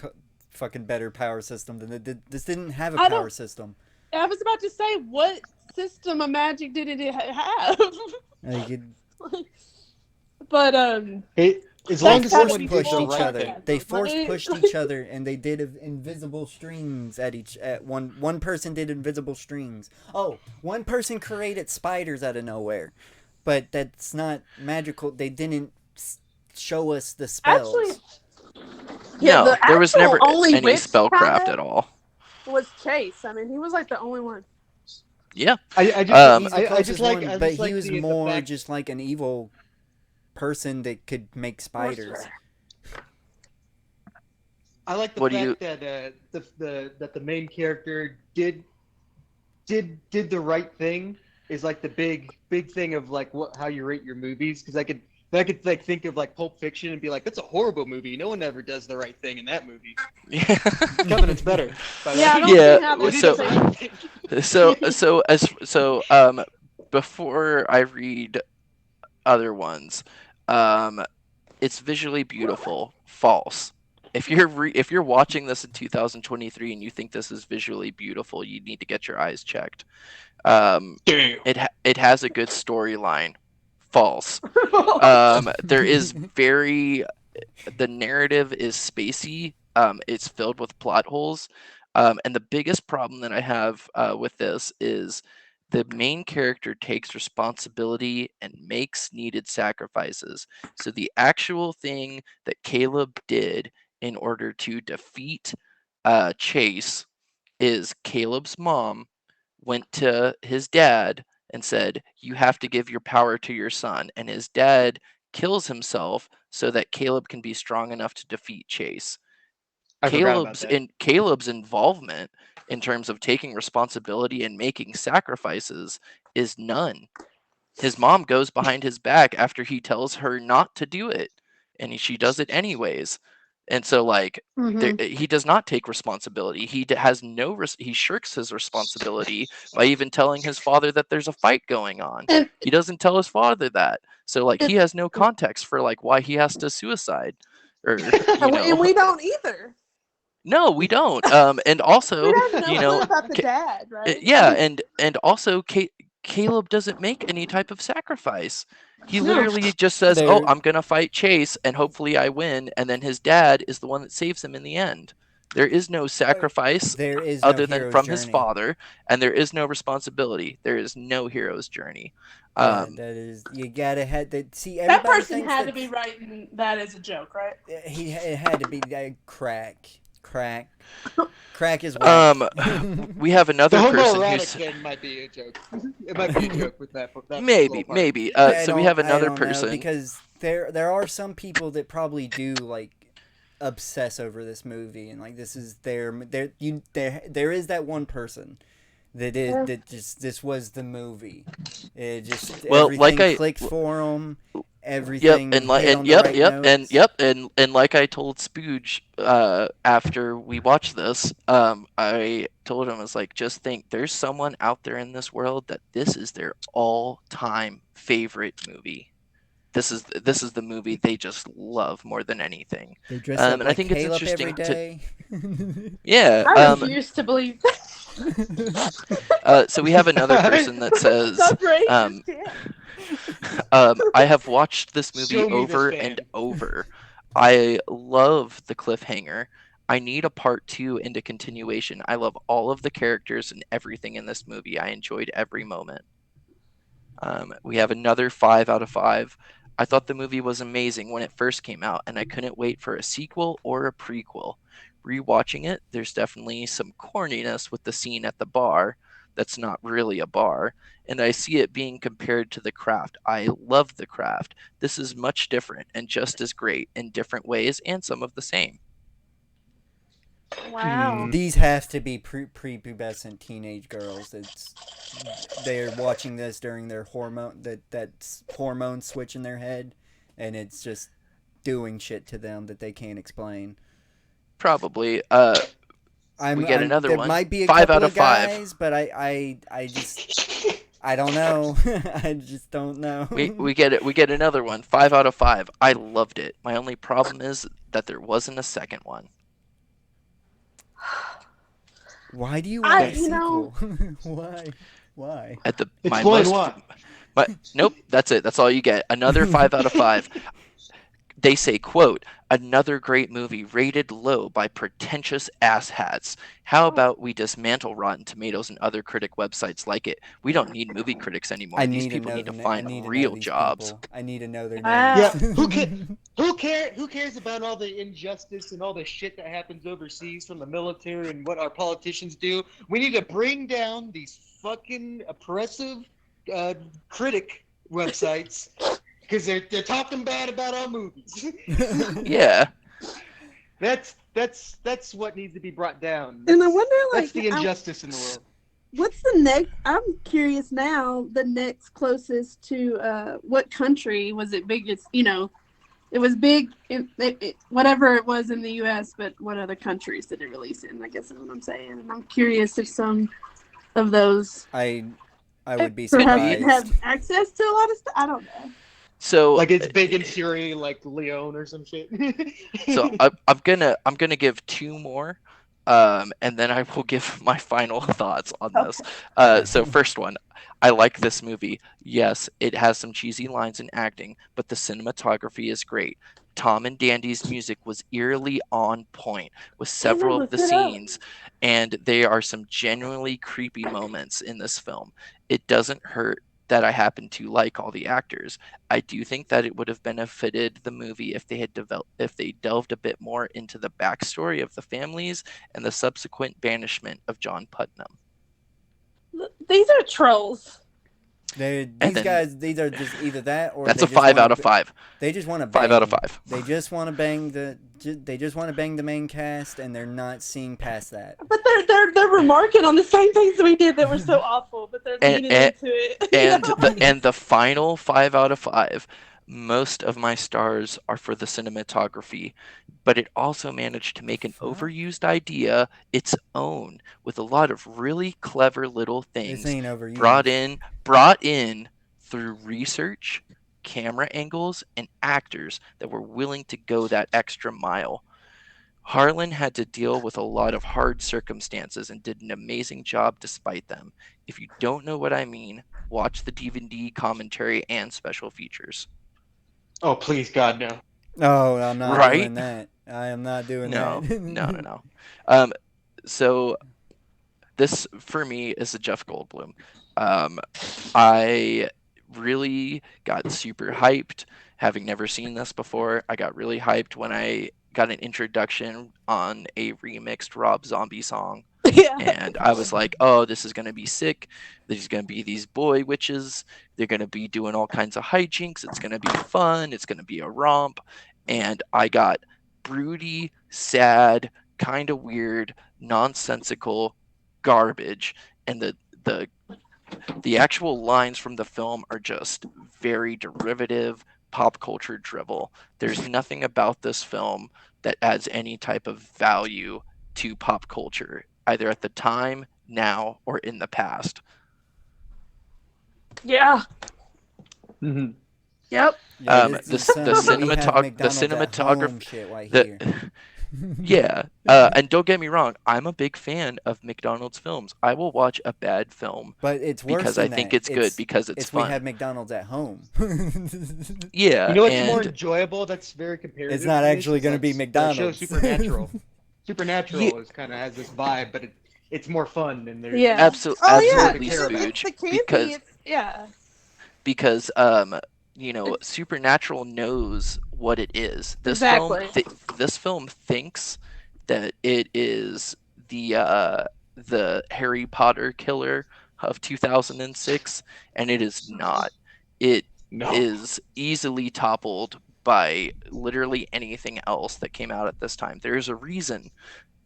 fucking better power system than it did. This didn't have a I power don't- system. I was about to say, what system of magic did it have? Like But Hey, as long they as That's force someone gotta be did pushed the each right other. thing. They force Like- pushed each other, and they did invisible strings at one person did invisible strings. Oh, one person created spiders out of nowhere, but that's not magical. They didn't show us the spells. Actually, yeah, No, the there was actual never only any witch spellcraft kinda at all. was Chase. I mean, he was like the only one. Yeah. I He's just, the I closest just like, one, I but just like he was the more fact- just like an evil person that could make spiders. I like the What do fact that that the main character did the right thing is like the big thing of like how you rate your movies, because I could like think of like Pulp Fiction and be like, that's a horrible movie. No one ever does the right thing in that movie. Yeah. Covenant's better. by the Yeah, I way. don't Yeah, see how Well, this he so- does the right thing. Before I read other ones, it's visually beautiful. False. If you're watching this in 2023 and you think this is visually beautiful, you need to get your eyes checked. It has a good storyline. False. There is the narrative is spacey. It's filled with plot holes. And the biggest problem that I have with this is the main character takes responsibility and makes needed sacrifices. So the actual thing that Caleb did in order to defeat Chase is Caleb's mom went to his dad and said, "You have to give your power to your son." And his dad kills himself so that Caleb can be strong enough to defeat Chase. I forgot about that. Caleb's involvement in terms of taking responsibility and making sacrifices is none. His mom goes behind his back after he tells her not to do it, and she does it anyways. And so, like, he does not take responsibility. He has he shirks his responsibility by even telling his father that there's a fight going on. And- He doesn't tell his father that. So, like, he has no context for like why he has to suicide, or And we don't either. no, we don't. And also, We don't know you know, about the Ca- dad, right? yeah, and also, Caleb doesn't make any type of sacrifice. He No. literally just says, There- "Oh, I'm gonna fight Chase, and hopefully I win." And then his dad is the one that saves him in the end. There is no sacrifice There is other no than hero's from his journey. father, and there is no responsibility. There is no hero's journey. Yeah, that is, you gotta had that. See, That everybody person thinks had to that be writing that as a joke, right? it had to be crack is whack. We have The another person homoerotic who's thing might be a joke. It might be a joke with that. maybe. I So we have don't- I another don't know, person. because there are some people that probably do like obsess over this movie, and like this is there is that one person This was the movie. It just Well, like everything clicked for them. Yep, Everything and like hit and on the right notes. and like I told Spooge after we watched this, I told him, I was like, just think, there's someone out there in this world that this is their all-time favorite movie. This is the movie they just love more than anything. They dress up And I like think it's Caleb every interesting day. yeah. I refuse to believe So we have another person that says, that's racist. um, I have watched this movie Show me over this and man. over. I love the cliffhanger. I need a part 2 and a continuation. I love all of the characters and everything in this movie. I enjoyed every moment. We have another 5 out of 5. I thought the movie was amazing when it first came out, and I couldn't wait for a sequel or a prequel. Rewatching it, there's definitely some corniness with the scene at the bar that's not really a bar, and I see it being compared to The Craft. I love The Craft. This is much different and just as great in different ways and some of the same. Wow. These have to be prepubescent teenage girls. They're watching this during their that's hormone switch in their head, and it's just doing shit to them that they can't explain. Probably. We get another there one. Might be a 5 couple out of 5. guys, but I just I don't know. I just don't know. We get another one. 5 out of 5. I loved it. My only problem is that there wasn't a second one. Why do you want a you know- sequel? Why? At the Explain why. But nope, that's it. That's all you get. Another 5 out of 5. They say, quote, another great movie rated low by pretentious asshats. How about we dismantle Rotten Tomatoes and other critic websites like it? We don't need movie critics anymore. These people need to find real jobs. I need to know their names. Wow. Yeah, who cares about all the injustice and all the shit that happens overseas from the military and what our politicians do? We need to bring down these fucking oppressive critic websites because they're talking bad about our movies. Yeah. That's what needs to be brought down. And I wonder, That's like, the injustice in the world. what's the next? I'm curious now. The next closest to what country was it biggest? You know, it was big. Whatever it was in the U.S., but what other countries did it release in? I guess is what I'm saying. And I'm curious if some of those I would be perhaps surprised. have access to a lot of stuff. I don't know. So Like it's big in Syria, like Leon or some shit. so I'm gonna give 2 more, and then I will give my final thoughts on this. So first one, I like this movie. Yes, it has some cheesy lines and acting, but the cinematography is great. Tom and Dandy's music was eerily on point with several of the scenes, and there are some genuinely creepy moments in this film. It doesn't hurt that I happen to like all the actors. I do think that it would have benefited the movie if they delved a bit more into the backstory of the families and the subsequent banishment of John Putnam. These are trolls. These then- guys, these are just either that or That's they a just 5 wanna out of b- 5. They just want to 5 out of 5. They just want to bang They just want to bang the main cast, and they're not seeing past that. But they're remarking on the same things we did that were so awful, but they're leaning into it. And the final 5 out of 5. Most of my stars are for the cinematography, but it also managed to make an overused idea its own with a lot of really clever little things This ain't overused. brought in through research, camera angles, and actors that were willing to go that extra mile. Harlan had to deal with a lot of hard circumstances and did an amazing job despite them. If you don't know what I mean, watch the DVD commentary and special features. Oh, please, God, no. Oh, I'm not Right? doing that. I am not doing No, that. no. So this for me is a Jeff Goldblum. I really got super hyped, having never seen this before. I got really hyped when I got an introduction on a remixed Rob Zombie song. Yeah. And I was like, oh, this is going to be sick. There's going to be these boy witches. They're going to be doing all kinds of hijinks. It's going to be fun. It's going to be a romp. And I got broody, sad, kind of weird, nonsensical garbage. and the actual lines from the film are just very derivative pop culture drivel. There's nothing about this film that adds any type of value to pop culture, either at the time, now, or in the past. Yeah. Mhm. Yep. Yeah, The this is some we have the McDonald's at home cinematography, shit right the, here. yeah, and don't get me wrong, I'm a big fan of McDonald's films. I will watch a bad film But it's worse because than I think that. it's good because it's we fun. have McDonald's at home. Yeah, You know what's more and enjoyable? That's very comparative. It's not to this, actually is gonna like be The McDonald's. show Supernatural. Supernatural Yeah. is kind of has this vibe, but it's more fun and there's Yeah. absolutely, Oh yeah. absolutely, care about. Spooge, The campy. because Yeah. because Supernatural knows what it is. Exactly. This film thinks that it is the Harry Potter killer of 2006, and it is not. It No. is easily toppled by literally anything else that came out at this time. There's a reason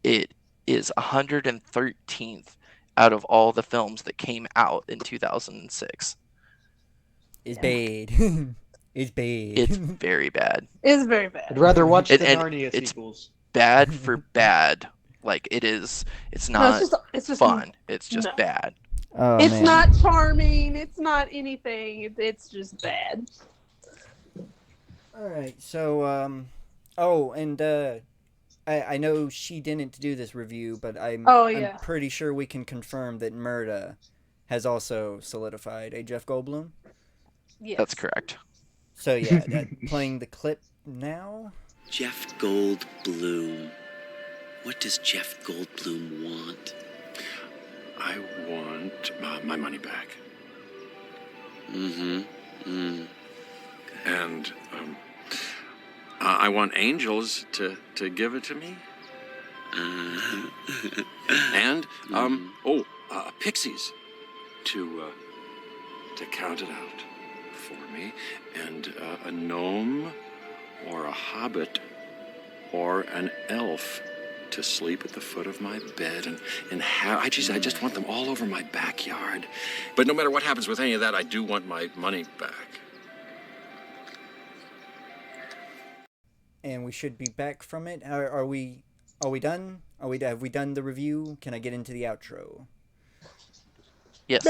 it is 113th out of all the films that came out in 2006. It's bad. It's bad. It's very bad. It's very I'd bad. rather watch the And Narnia it's sequels. Bad for bad. Like it's No, not it's just fun. It's just no. bad. Oh, It's man. not charming. It's not anything. It's just bad. All right. So oh, and I know she didn't do this review, but I'm yeah. pretty sure we can confirm that Murda has also solidified a Jeff Goldblum. Yes. That's correct. So yeah, playing the clip now. Jeff Goldblum. What does Jeff Goldblum want? I want my money back. Mm-hmm. Mm. And I want angels to give it to me. And pixies to count it out for me, and a gnome or a hobbit or an elf to sleep at the foot of my bed, and I just want them all over my backyard. But no matter what happens with any of that, I do want my money back. And we should be back from it. Are we done? Have we done the review? Can I get into the outro? Yes.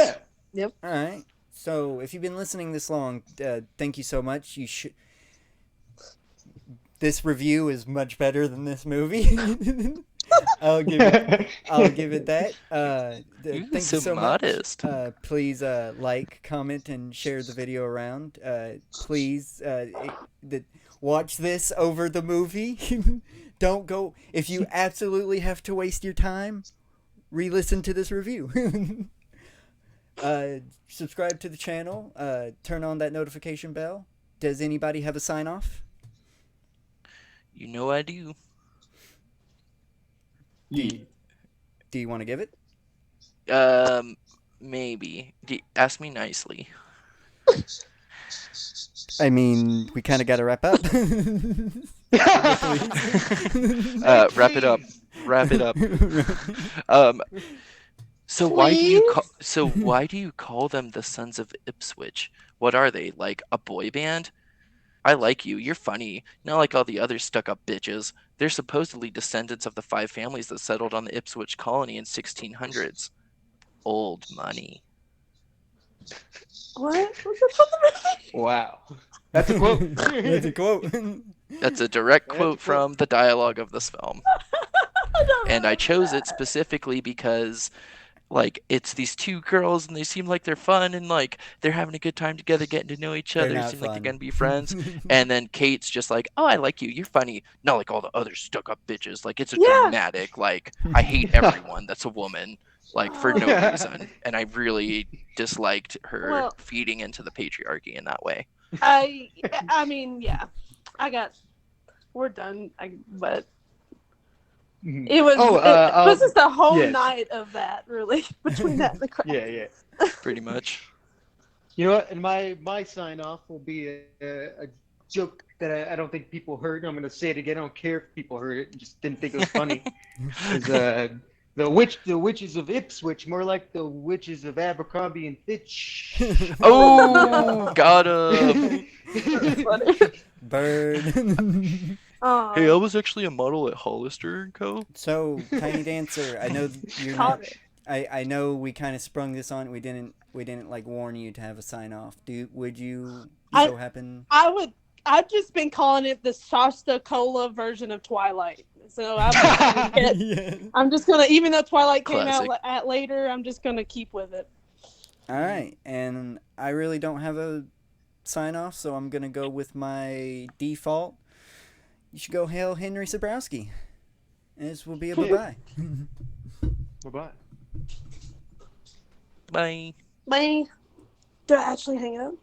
Yeah. All right. So if you've been listening this long, thank you so much. You should. This review is much better than this movie. I'll give it that. You're Thank so you so modest. much. Please like, comment, and share the video around. Please watch this over the movie. Don't go if you absolutely have to waste your time. Re-listen to this review. Subscribe to the channel. Turn on that notification bell. Does anybody have a sign off? You know I do. Do you want to give it? Maybe. Ask me nicely. I mean, we kind of got to wrap up. Wrap it up. Wrap it up. So why do you call them the Sons of Ipswich? What are they, like a boy band? I like you. You're funny. Not like all the other stuck-up bitches. They're supposedly descendants of the 5 families that settled on the Ipswich colony in 1600s. Old money. What? What's up with the movie? Wow. That's a quote. That's a quote. That's a direct That's quote a from the dialogue of this film. And I chose it specifically because, like, it's these 2 girls and they seem like they're fun and, like, they're having a good time together, getting to know each They're other, not seem like fun. they're gonna be friends. And then Kate's just like, oh, I like you, you're funny. Not like all the other stuck-up bitches. Like, it's a Yeah. dramatic, like, I hate everyone that's a woman, like, for no reason. And I really disliked her Well- feeding into the patriarchy in that way. I mean, yeah. We're done. But it was. It was just the whole yes. night of that, really, between that and the crowd. Yeah. Pretty much. You know what? And my sign off will be a joke that I don't think people heard. I'm going to say it again. I don't care if people heard it. Just didn't think it was funny. Is The witches of Ipswich, more like the witches of Abercrombie and Fitch. Oh, got him. Bird. Aw. Hey, I was actually a model at Hollister and Co. So, Tiny Dancer, I know you're Caught not. it. I know we kind of sprung this on. We didn't like warn you to have a sign off. Would you so happen? I've just been calling it the Shasta Cola version of Twilight. So I'm just gonna, even though Twilight came Classic. out at later, I'm just gonna keep with it. All right, and I really don't have a sign off, so I'm gonna go with my default. You should go hail Henry Sabrowski. And this will be a bye-bye. Bye-bye. Bye. Bye. Do I actually hang up?